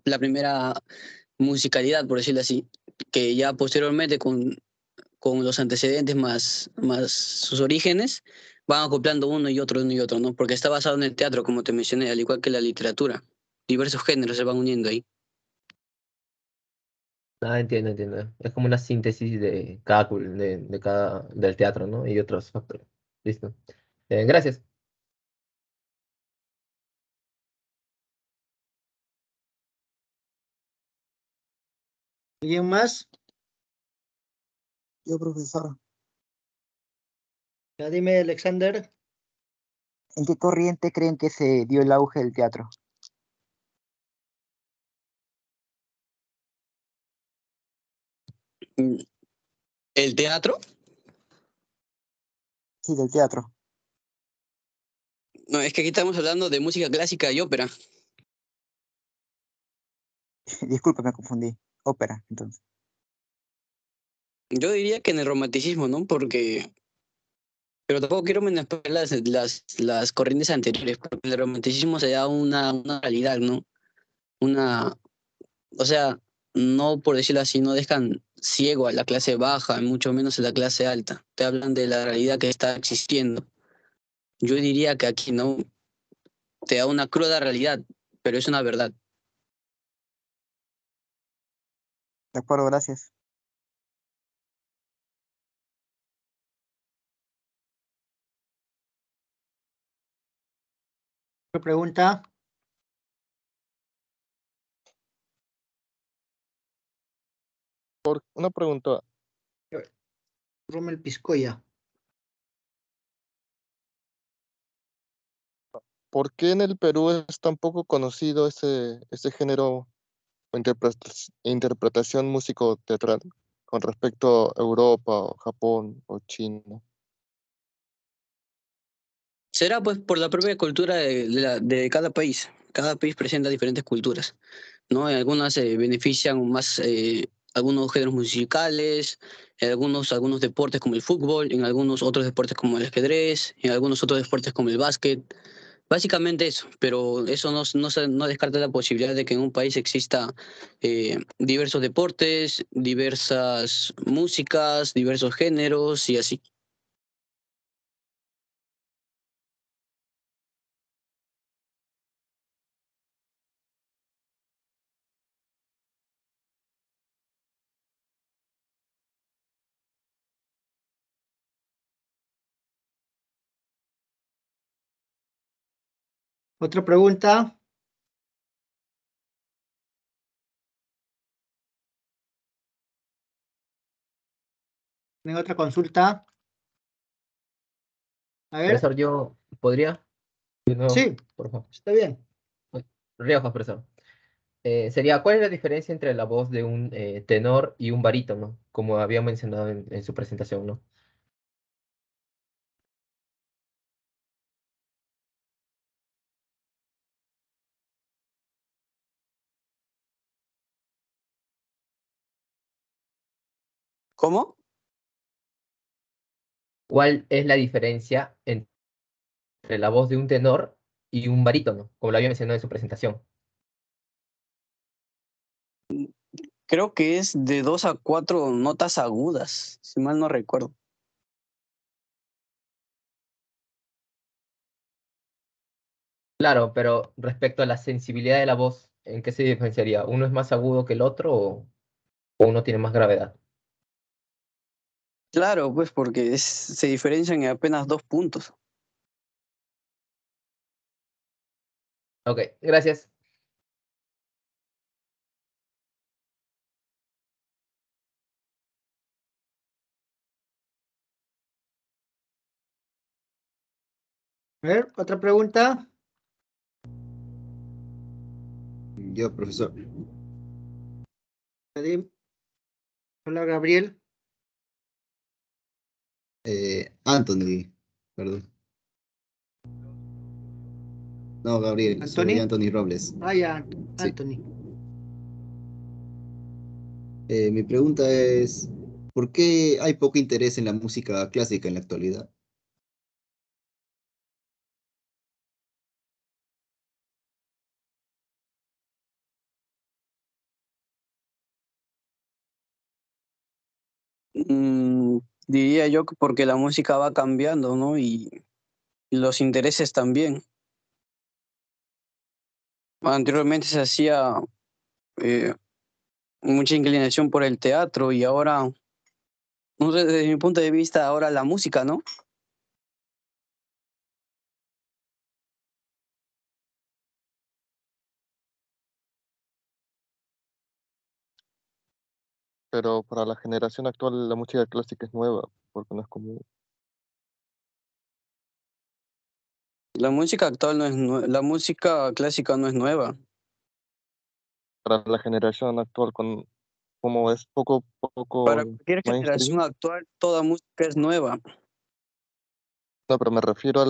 la primera musicalidad, por decirlo así, que ya posteriormente con los antecedentes más sus orígenes, van acoplando uno y otro, ¿no? Porque está basado en el teatro, como te mencioné, al igual que la literatura. Diversos géneros se van uniendo ahí. Ah, entiendo, entiendo. Es como una síntesis de cada, de cada, del teatro, ¿no? Y otros factores. Listo. Gracias. ¿Alguien más? Yo, profesor, Ya dime, Alexander. ¿en qué corriente creen que se dio el auge del teatro? Mm, ¿El teatro? Sí, del teatro. No, es que aquí estamos hablando de música clásica y ópera. Disculpe, me confundí. Ópera, entonces. Yo diría que en el romanticismo, ¿no? Porque, pero tampoco quiero menospreciar las corrientes anteriores, porque en el romanticismo se da una realidad, ¿no? Una, o sea, no por decirlo así, no dejan ciego a la clase baja, mucho menos a la clase alta. Te hablan de la realidad que está existiendo. Yo diría que aquí no te da una cruda realidad, pero es una verdad. De acuerdo, gracias. ¿Otra pregunta? Una pregunta, Rommel Piscoya. ¿por qué en el Perú es tan poco conocido ese género o interpretación músico-teatral con respecto a Europa o Japón o China? Será pues por la propia cultura de cada país. Cada país presenta diferentes culturas, ¿no? En algunas se benefician más algunos géneros musicales, en algunos deportes como el fútbol, en algunos otros deportes como el ajedrez, en algunos otros deportes como el básquet. Básicamente eso, pero eso no descarta la posibilidad de que en un país exista diversos deportes, diversas músicas, diversos géneros y así. ¿Otra pregunta? ¿Tienen otra consulta? A ver. Profesor, yo podría, de nuevo, Sí, por favor. está bien. Rioja, profesor. Sería, ¿cuál es la diferencia entre la voz de un tenor y un barítono? Como había mencionado en su presentación, ¿no? ¿Cómo? ¿Cuál es la diferencia entre la voz de un tenor y un barítono? Como lo había mencionado en su presentación. Creo que es de 2 a 4 notas agudas, si mal no recuerdo. Claro, pero respecto a la sensibilidad de la voz, ¿en qué se diferenciaría? ¿Uno es más agudo que el otro o uno tiene más gravedad? Claro, pues porque se diferencian en apenas 2 puntos. Ok, gracias. A ver, otra pregunta. Yo, profesor. Nadie. Hola, Gabriel. Anthony, perdón. No, Gabriel, soy ¿Anthony? Anthony Robles. Ah, ya, Sí. Anthony. Mi pregunta es, ¿por qué hay poco interés en la música clásica en la actualidad? Mm, diría yo que porque la música va cambiando, ¿no? Y los intereses también. Anteriormente se hacía eh, mucha inclinación por el teatro y ahora, no sé, desde mi punto de vista, ahora la música, ¿no? Pero para la generación actual la música clásica es nueva, porque no es común. La música actual no es la música clásica no es nueva. Para la generación actual, como es Para poco cualquier generación mainstream, actual, toda música es nueva. no, pero me refiero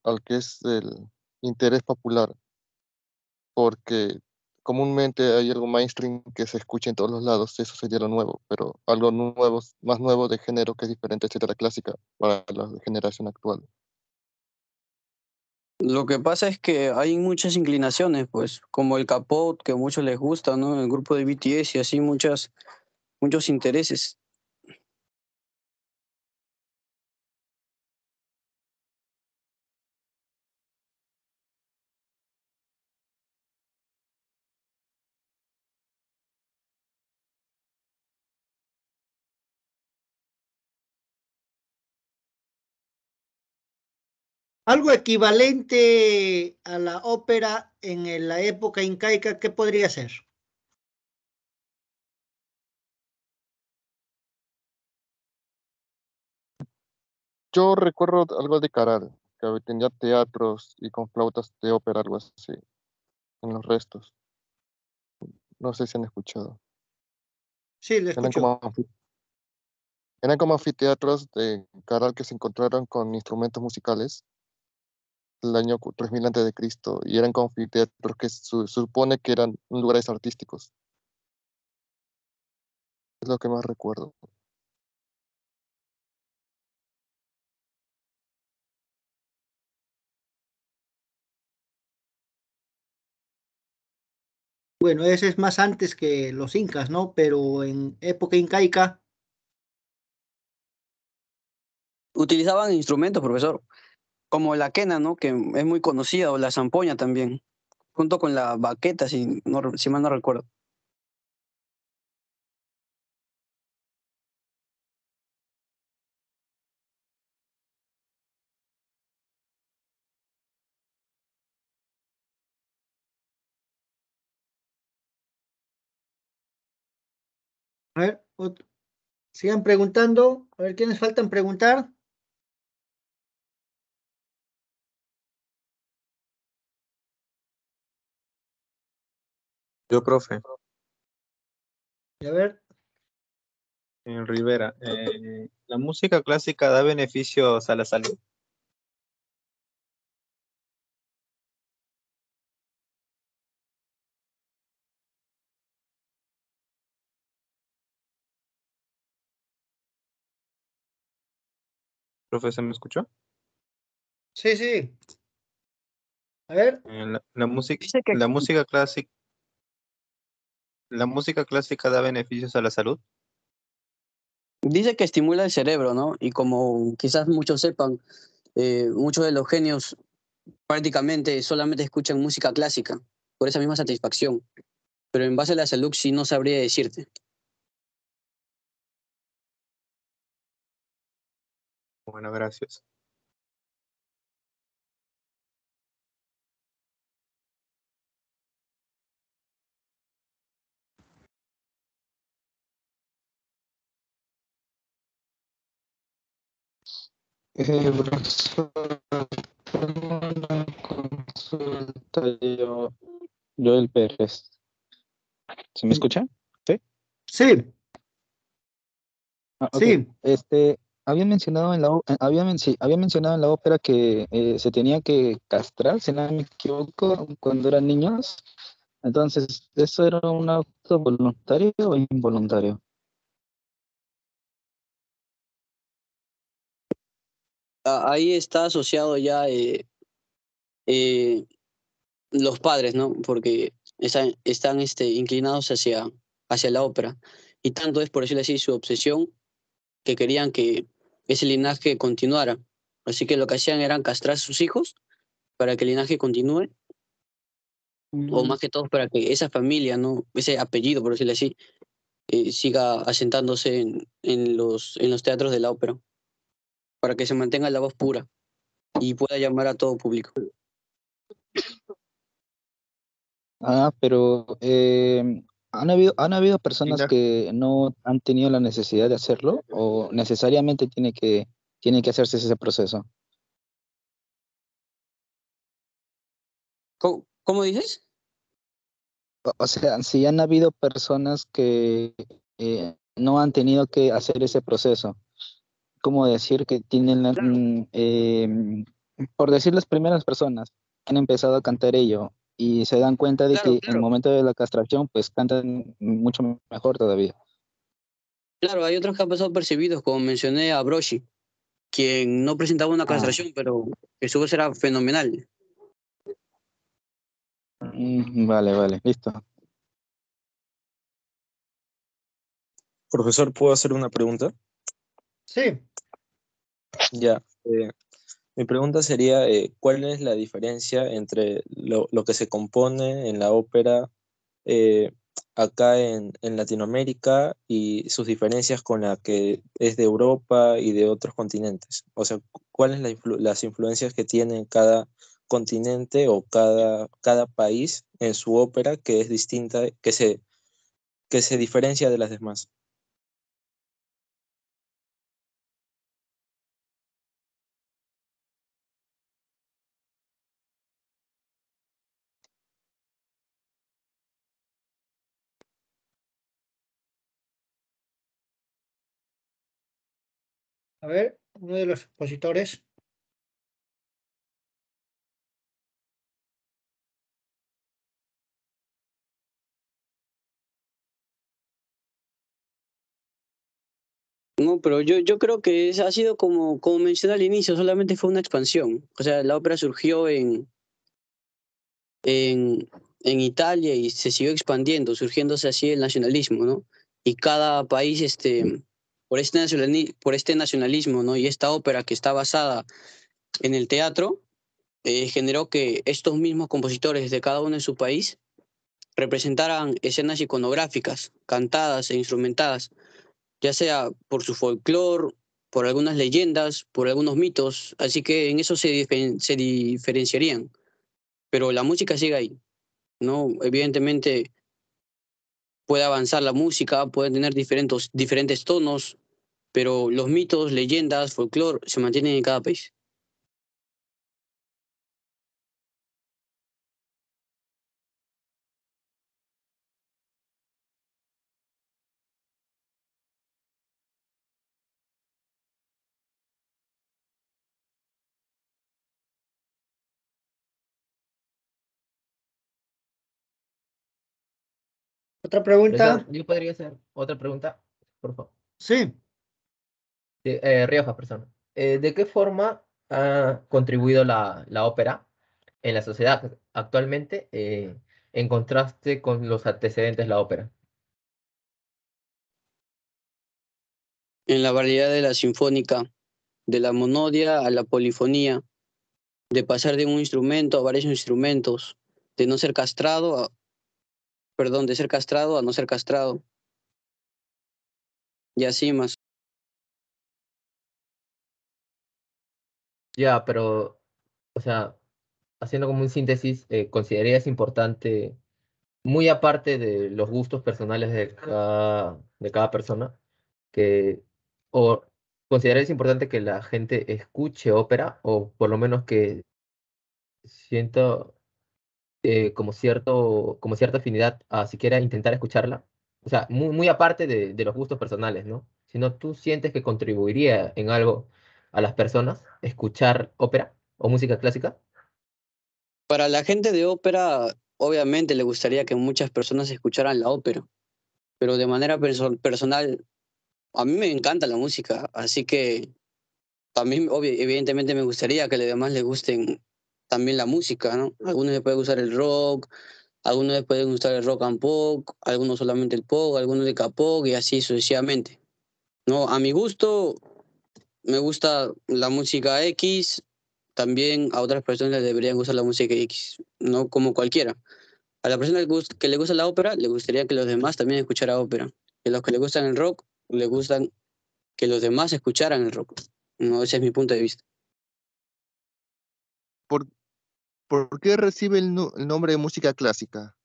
al que es el interés popular, porque comúnmente hay algo mainstream que se escucha en todos los lados, eso sería lo nuevo, pero algo nuevo, más nuevo de género que es diferente de la clásica para la generación actual. Lo que pasa es que hay muchas inclinaciones, pues, como el K-pop, que a muchos les gusta, ¿no? El grupo de BTS y así muchos intereses. Algo equivalente a la ópera en la época incaica, ¿qué podría ser? Yo recuerdo algo de Caral, que tenía teatros y con flautas de ópera, algo así, en los restos. No sé si han escuchado. Sí, le Eran escucho. como, eran como anfiteatros de Caral que se encontraron con instrumentos musicales el año 3000 antes de Cristo y eran como anfiteatros que supone que eran lugares artísticos. Es lo que más recuerdo. Bueno, ese es más antes que los incas, ¿no? Pero en época incaica, Utilizaban instrumentos, profesor, como la quena, ¿no? Que es muy conocida, o la zampoña también, junto con la baqueta, si mal no recuerdo. a ver, sigan preguntando, a ver quiénes faltan preguntar. Yo, profe, Y a ver, en Rivera, ¿la música clásica da beneficios a la salud? Profe, ¿se me escuchó? sí, sí, a ver, Dice que, ¿la música clásica da beneficios a la salud? dice que estimula el cerebro, ¿no? Y como quizás muchos sepan, muchos de los genios prácticamente solamente escuchan música clásica, por esa misma satisfacción. Pero en base a la salud sí no sabría decirte. Bueno, gracias. Profesor, Tengo una consulta yo, Joel Pérez. ¿Se me escucha? Sí. Sí, Ok. sí. Había mencionado en había mencionado en la ópera que se tenía que castrar, si no me equivoco, cuando eran niños. Entonces, ¿eso era un acto voluntario o involuntario? Ahí está asociado ya eh, los padres, ¿no? Porque están inclinados hacia la ópera. Y tanto es, por decirlo así, su obsesión que querían que ese linaje continuara. Así que lo que hacían era castrar a sus hijos para que el linaje continúe, o más que todo para que esa familia, ¿no? Ese apellido, por decirlo así, siga asentándose en los teatros de la ópera, para que se mantenga la voz pura y pueda llamar a todo público. Pero han habido personas Linaje. que no han tenido la necesidad de hacerlo o necesariamente tiene que hacerse ese proceso. ¿Cómo dices? O sea, si han habido personas que no han tenido que hacer ese proceso, ¿cómo decir que tienen, por decir las primeras personas, han empezado a cantar ello y se dan cuenta de Claro, que en el claro. momento de la castración, pues cantan mucho mejor todavía? Claro, hay otros que han pasado percibidos, como mencioné a Broshi, quien no presentaba una Ah, castración, pero que su voz era fenomenal. vale, vale, listo. Profesor, ¿puedo hacer una pregunta? Sí, Ya. Mi pregunta sería, ¿cuál es la diferencia entre lo que se compone en la ópera eh, acá en Latinoamérica y sus diferencias con la que es de Europa y de otros continentes? O sea, ¿cuáles las influencias que tiene cada continente o cada país en su ópera que es distinta, que se diferencia de las demás? a ver, uno de los expositores. No, pero yo creo que ha sido como mencioné al inicio, solamente fue una expansión. O sea, la ópera surgió en, en Italia y se siguió expandiendo, surgiéndose así el nacionalismo, ¿no? Y cada país, por este nacionalismo, ¿no? Y esta ópera que está basada en el teatro, generó que estos mismos compositores de cada uno en su país representaran escenas iconográficas, cantadas e instrumentadas, ya sea por su folclore, por algunas leyendas, por algunos mitos, así que en eso se diferenciarían. Pero la música sigue ahí, ¿no? Evidentemente puede avanzar la música, puede tener diferentes tonos, pero los mitos, leyendas, folclore se mantienen en cada país. Otra pregunta. Profesor, yo podría hacer otra pregunta, por favor. Sí, Sí, Rioja, persona. ¿De qué forma ha contribuido la ópera en la sociedad actualmente en contraste con los antecedentes de la ópera? En la variedad de la sinfónica, de la monodia a la polifonía, de pasar de un instrumento a varios instrumentos, de no ser castrado perdón, de ser castrado a no ser castrado, y así más. Ya, pero, o sea, haciendo como un síntesis, ¿considerarías importante, muy aparte de los gustos personales de cada persona, que, o considerarías importante que la gente escuche ópera, o por lo menos que siento como cierta afinidad a siquiera intentar escucharla. O sea, muy aparte de los gustos personales, ¿no? Sino tú sientes que contribuiría en algo a las personas escuchar ópera o música clásica. Para la gente de ópera, obviamente le gustaría que muchas personas escucharan la ópera, pero de manera personal, a mí me encanta la música, así que también, evidentemente, me gustaría que a los demás les gusten también la música, ¿no? A algunos les puede gustar el rock, a algunos les puede gustar el rock and pop, a algunos solamente el pop, a algunos el K-pop y así sucesivamente. No, a mi gusto me gusta la música X, también a otras personas les deberían gustar la música X, no como cualquiera. A la persona que le gusta la ópera, le gustaría que los demás también escucharan ópera. Y a los que le gustan el rock, le gustan que los demás escucharan el rock. No, ese es mi punto de vista. ¿Por, por qué recibe el nombre de música clásica?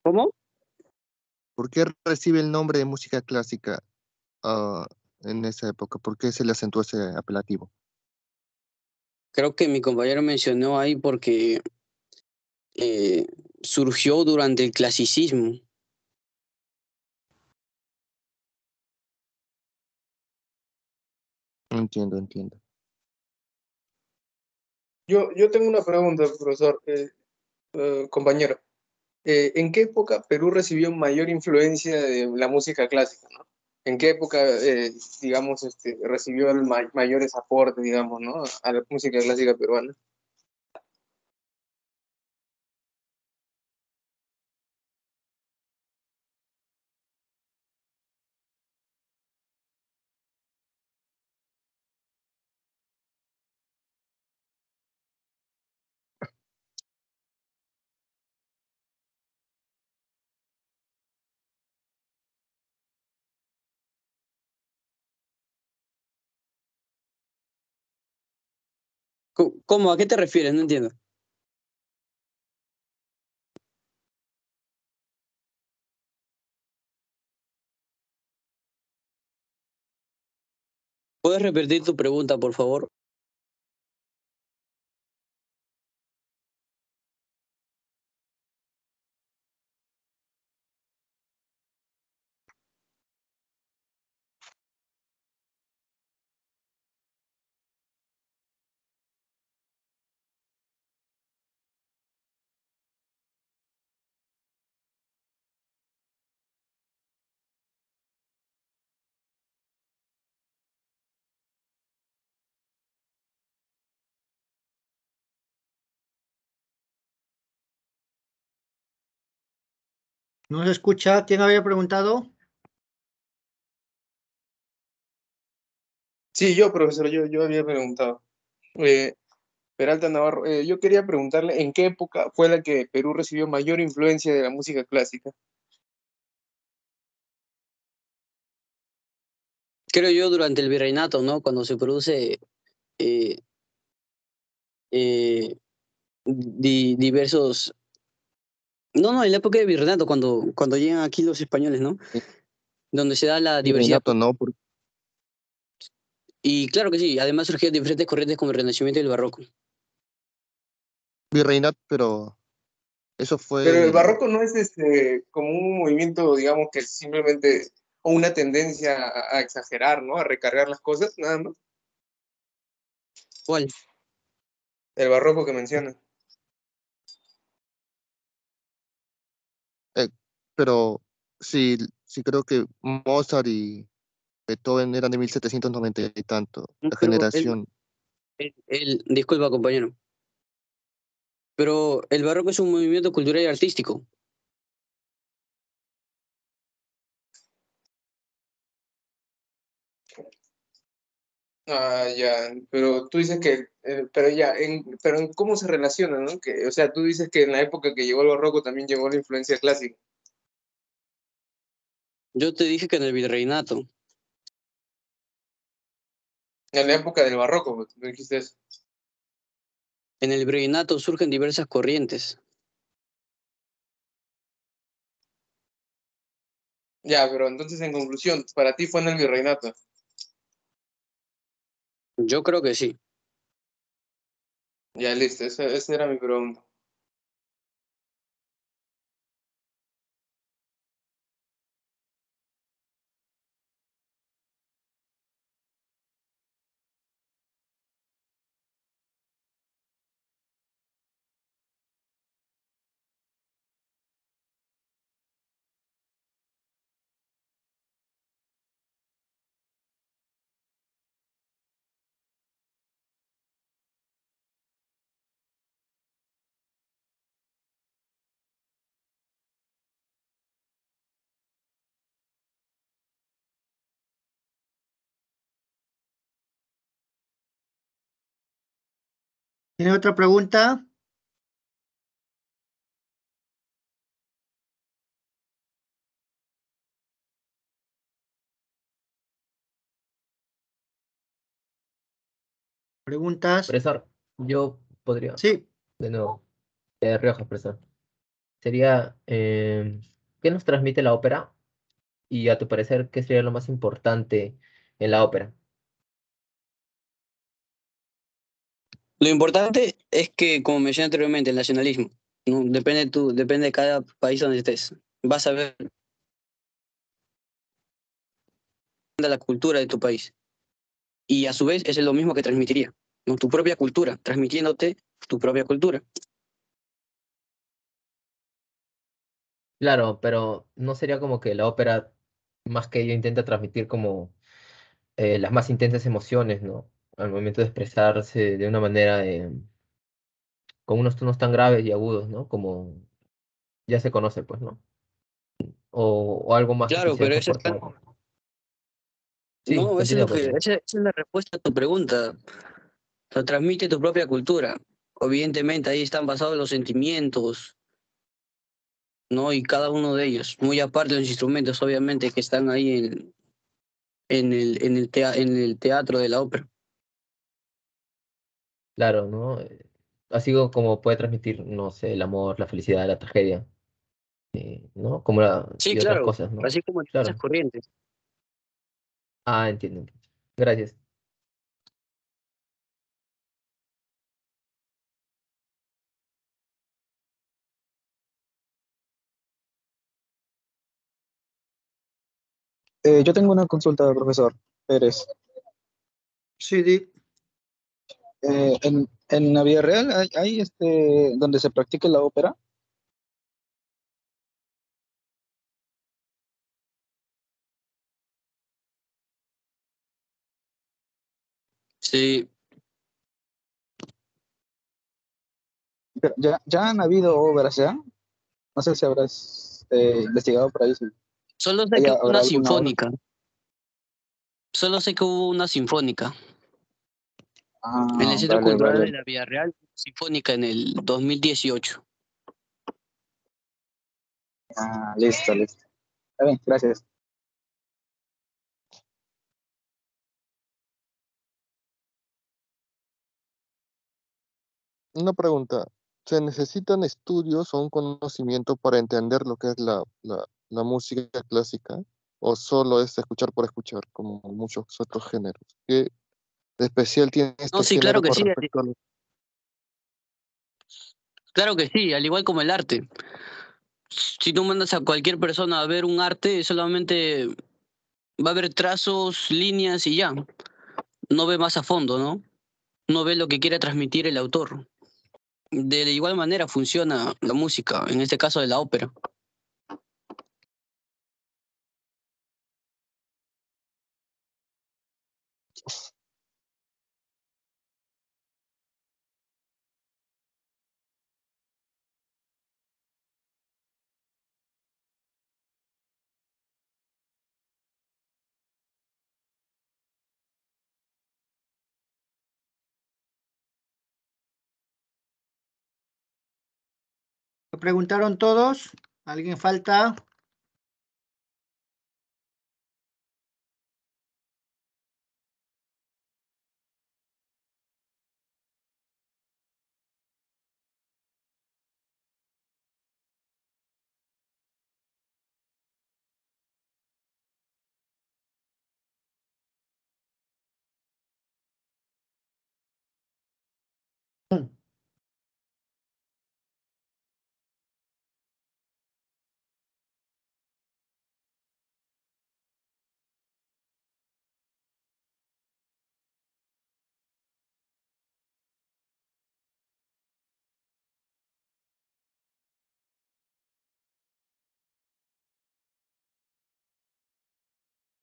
¿Cómo? ¿Por qué recibe el nombre de música clásica ah, en esa época? ¿Por qué se le acentuó ese apelativo? Creo que mi compañero mencionó ahí porque eh, surgió durante el clasicismo. Entiendo, entiendo. Yo tengo una pregunta, profesor, compañero. ¿En qué época Perú recibió mayor influencia de la música clásica, ¿no? ¿En qué época, digamos, recibió mayores aportes, digamos, ¿no? A la música clásica peruana? ¿Cómo? ¿A qué te refieres? No entiendo. ¿Puedes repetir tu pregunta, por favor? ¿No se escucha? ¿Quién había preguntado? Sí, yo, profesor, yo había preguntado. Eh, Peralta Navarro, yo quería preguntarle en qué época fue la que Perú recibió mayor influencia de la música clásica. Creo yo durante el virreinato, ¿no? Cuando se produce eh, eh, diversos... No, no, en la época de virreinato, cuando llegan aquí los españoles, ¿no? Donde se da la diversidad. Virreinato no, Y claro que sí, además surgieron diferentes corrientes como el Renacimiento y el Barroco. virreinato, pero eso fue Pero en el el... barroco no es como un movimiento, digamos, que simplemente, o una tendencia a exagerar, ¿no? A recargar las cosas, nada más. ¿Cuál? El barroco que menciona. pero sí, sí creo que Mozart y Beethoven eran de 1790 y tanto, la Pero generación. disculpa, compañero, pero el barroco es un movimiento cultural y artístico. Ah, ya, pero tú dices que, pero ya, pero en cómo se relaciona, ¿no? Que, o sea, tú dices que en la época que llegó el barroco también llegó la influencia clásica. Yo te dije que en el virreinato. En la época del barroco, pues, me dijiste eso. En el virreinato surgen diversas corrientes. Ya, pero entonces en conclusión, para ti fue en el virreinato. Yo creo que sí. Ya, listo, esa era mi pregunta. ¿Tiene otra pregunta? ¿Preguntas? Profesor, yo podría, Sí. de nuevo, Rioja, profesor. Sería, ¿qué nos transmite la ópera? Y a tu parecer, ¿qué sería lo más importante en la ópera? Lo importante es que, como mencioné anteriormente, el nacionalismo, ¿no? Depende de cada país donde estés. Vas a ver la cultura de tu país. Y a su vez, eso es lo mismo que transmitiría, ¿no? Tu propia cultura, transmitiéndote tu propia cultura. Claro, pero no sería como que la ópera, más que ello, intenta transmitir como las más intensas emociones, ¿no? Al momento de expresarse de una manera, con unos tonos tan graves y agudos, ¿no? Como ya se conoce, pues, ¿no? O algo más que Claro, quisieras pero eso aportar. está... Sí, No, eso es continúa, lo por que, favor. esa es la respuesta a tu pregunta. O sea, transmite tu propia cultura. Evidentemente ahí están basados los sentimientos, ¿no? Y cada uno de ellos, muy aparte de los instrumentos, obviamente, que están ahí en el teatro de la ópera. Claro, ¿no? Así como puede transmitir, no sé, el amor, la felicidad, la tragedia, ¿no? Sí, Y otras claro, cosas, ¿no? así como esas Claro. corrientes. Ah, entiendo, entiendo. Gracias. Yo tengo una consulta, profesor Pérez. Sí, di. En la vida real hay donde se practique la ópera. Sí, Ya han habido obras, ¿ya? No sé si habrás investigado por ahí, si solo sé que hubo habrá una alguna obra. sinfónica. Solo sé que hubo una sinfónica en el Ah, Centro vale, Cultural vale. de la Villarreal, sinfónica en el 2018. Ah, listo, listo. Está bien, gracias. Una pregunta. ¿Se necesitan estudios o un conocimiento para entender lo que es la música clásica? ¿O solo es escuchar por escuchar, como muchos otros géneros? ¿Qué de especial tiene No, este sí, claro género que con sí, respecto a los... claro que sí, al igual como el arte. Si tú mandas a cualquier persona a ver un arte, solamente va a ver trazos, líneas y ya. No ve más a fondo, ¿no? No ve lo que quiere transmitir el autor. De igual manera funciona la música, en este caso de la ópera. ¿Lo preguntaron todos? ¿Alguien falta?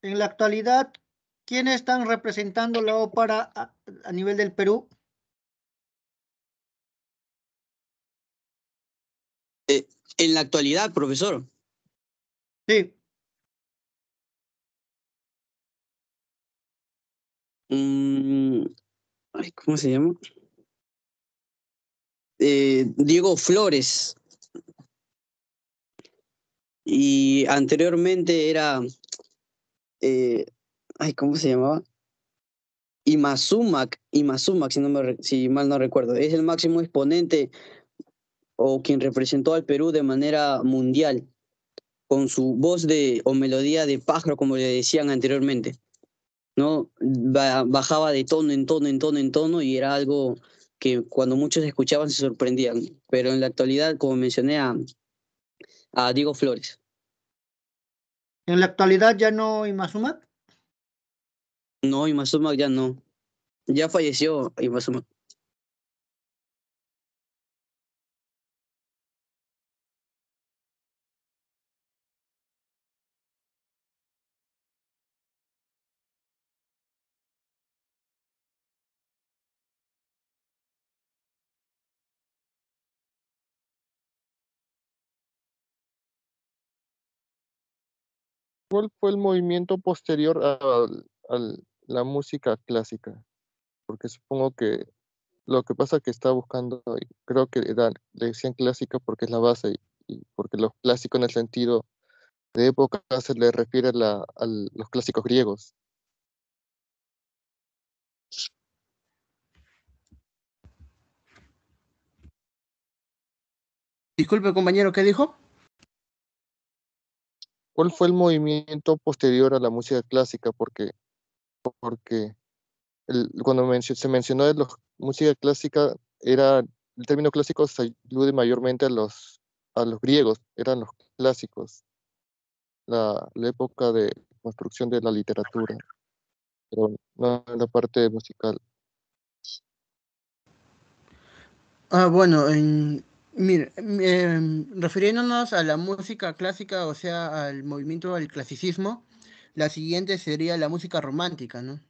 En la actualidad, ¿quiénes están representando la ópera a nivel del Perú? En la actualidad, profesor. Sí. Ay, ¿cómo se llama? Diego Flores. Y anteriormente era, ay, ¿cómo se llamaba? Imazumac, si mal no recuerdo. Es el máximo exponente o quien representó al Perú de manera mundial, con su voz o melodía de pájaro, como le decían anteriormente, ¿no? Bajaba de tono en tono, en tono, en tono, y era algo que cuando muchos escuchaban se sorprendían. Pero en la actualidad, como mencioné, a Diego Flores. En la actualidad ya no Imazumac. No, Imazumac ya no. Ya falleció Imazumac. ¿Cuál fue el movimiento posterior a la música clásica? Porque supongo que lo que pasa que estaba buscando, y creo que le decían clásica porque es la base, y porque los clásicos en el sentido de época se le refiere a los clásicos griegos. Disculpe, compañero, ¿qué dijo? ¿Cuál fue el movimiento posterior a la música clásica? Porque cuando se mencionó de la música clásica, el término clásico se alude mayormente a los griegos, eran los clásicos, la época de construcción de la literatura, pero no en la parte musical. Bueno, mire, refiriéndonos a la música clásica, o sea, al movimiento del clasicismo, la siguiente sería la música romántica, ¿no?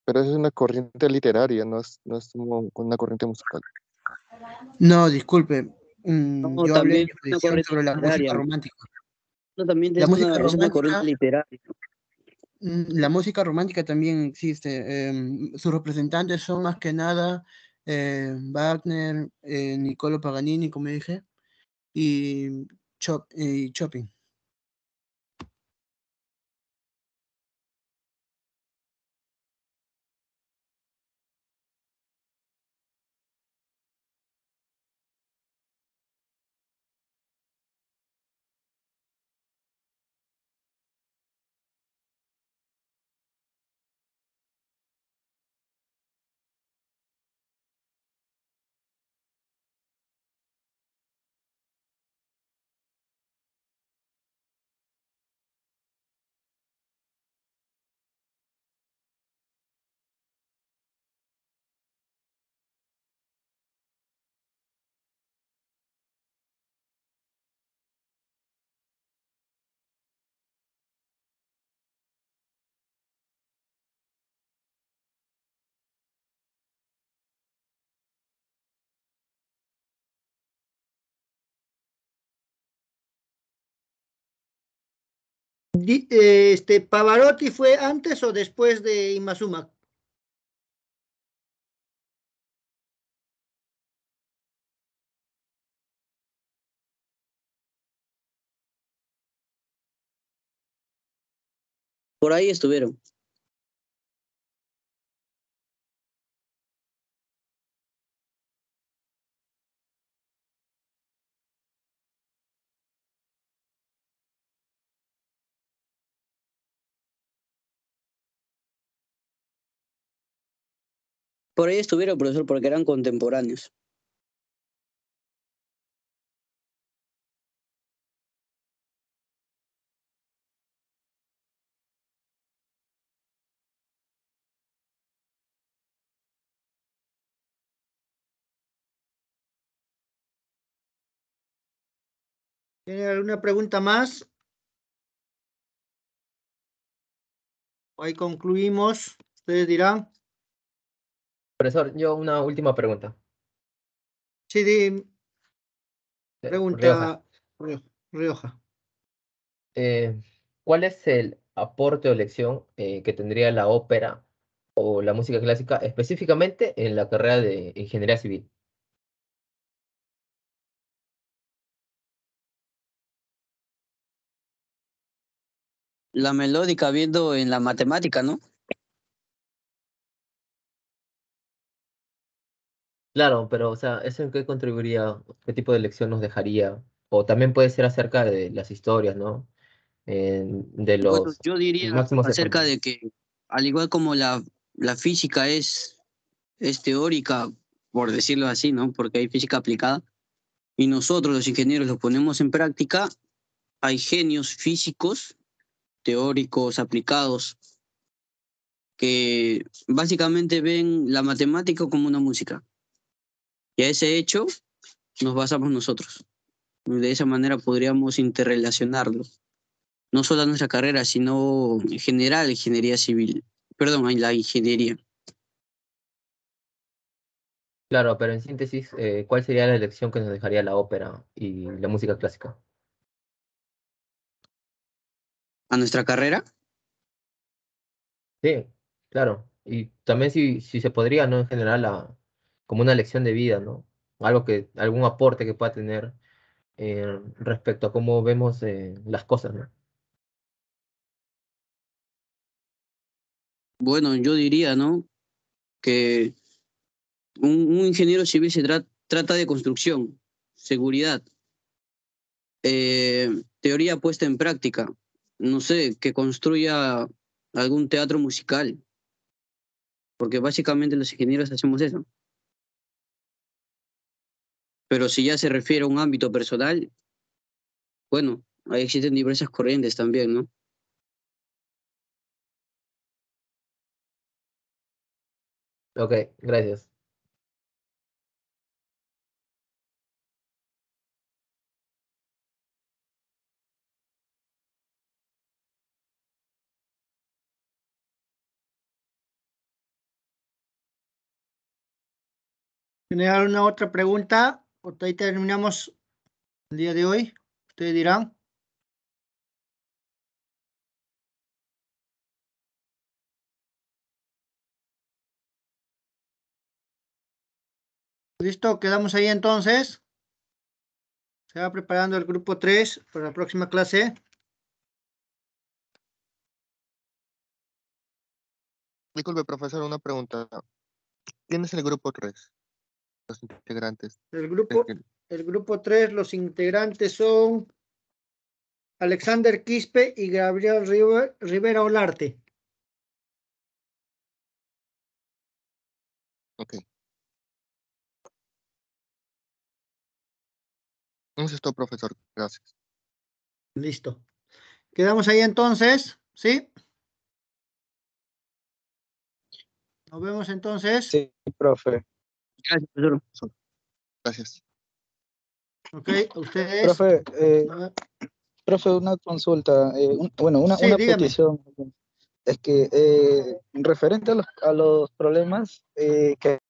Pero es una corriente literaria, no es una corriente musical. No, disculpe, No, yo hablé en también mi una exposición corriente sobre la música literaria. romántica. No, también La música es una corriente romántica, literaria. la música romántica también existe. Sus representantes son más que nada Wagner, Niccolo Paganini, como dije, y Chopin. ¿Pavarotti fue antes o después de Imazumac? Por ahí estuvieron. Por ahí estuvieron, profesor, porque eran contemporáneos. ¿Tiene alguna pregunta más? Ahí concluimos. Ustedes dirán. Profesor, yo una última pregunta. Sí, Rioja. pregunta Rioja. ¿Cuál es el aporte o lección que tendría la ópera o la música clásica específicamente en la carrera de ingeniería civil? La melódica viendo en la matemática, ¿no? Claro, pero, o sea, ¿eso en qué contribuiría? ¿Qué tipo de lección nos dejaría? O también puede ser acerca de las historias, ¿no? De Bueno, los yo diría máximos acerca exponentes. de que, al igual como la física es teórica, por decirlo así, ¿no? Porque hay física aplicada, y nosotros los ingenieros lo ponemos en práctica, hay genios físicos, teóricos, aplicados, que básicamente ven la matemática como una música. Y a ese hecho nos basamos nosotros. De esa manera podríamos interrelacionarlo. No solo a nuestra carrera, sino en general ingeniería civil. Perdón, en la ingeniería. Claro, pero en síntesis, ¿cuál sería la lección que nos dejaría la ópera y la música clásica? A nuestra carrera, Sí, claro. Y también si se podría, ¿no? En general, como una lección de vida, ¿no? Algún aporte que pueda tener respecto a cómo vemos las cosas, ¿no? bueno, yo diría, ¿no? Que un ingeniero civil trata de construcción, seguridad, teoría puesta en práctica. No sé, que construya algún teatro musical, porque básicamente los ingenieros hacemos eso. Pero si ya se refiere a un ámbito personal, bueno, ahí existen diversas corrientes también, ¿no? Ok, gracias. ¿Tiene alguna otra pregunta? ¿O ahí terminamos el día de hoy? Ustedes dirán. ¿Listo? ¿Quedamos ahí entonces? Se va preparando el grupo 3 para la próxima clase. Disculpe, profesor, una pregunta. ¿Quién es el grupo 3? Los integrantes. El grupo 3, los integrantes son Alexander Quispe y Gabriel Rivera Olarte. Ok. Eso es todo, profesor. Gracias. Listo. Quedamos ahí entonces, ¿sí? Nos vemos entonces. Sí, profe. Gracias, profesor. Gracias. Ok, ustedes. Profe, profe, una consulta, bueno, Sí, una dígame. petición. Es que referente a los problemas que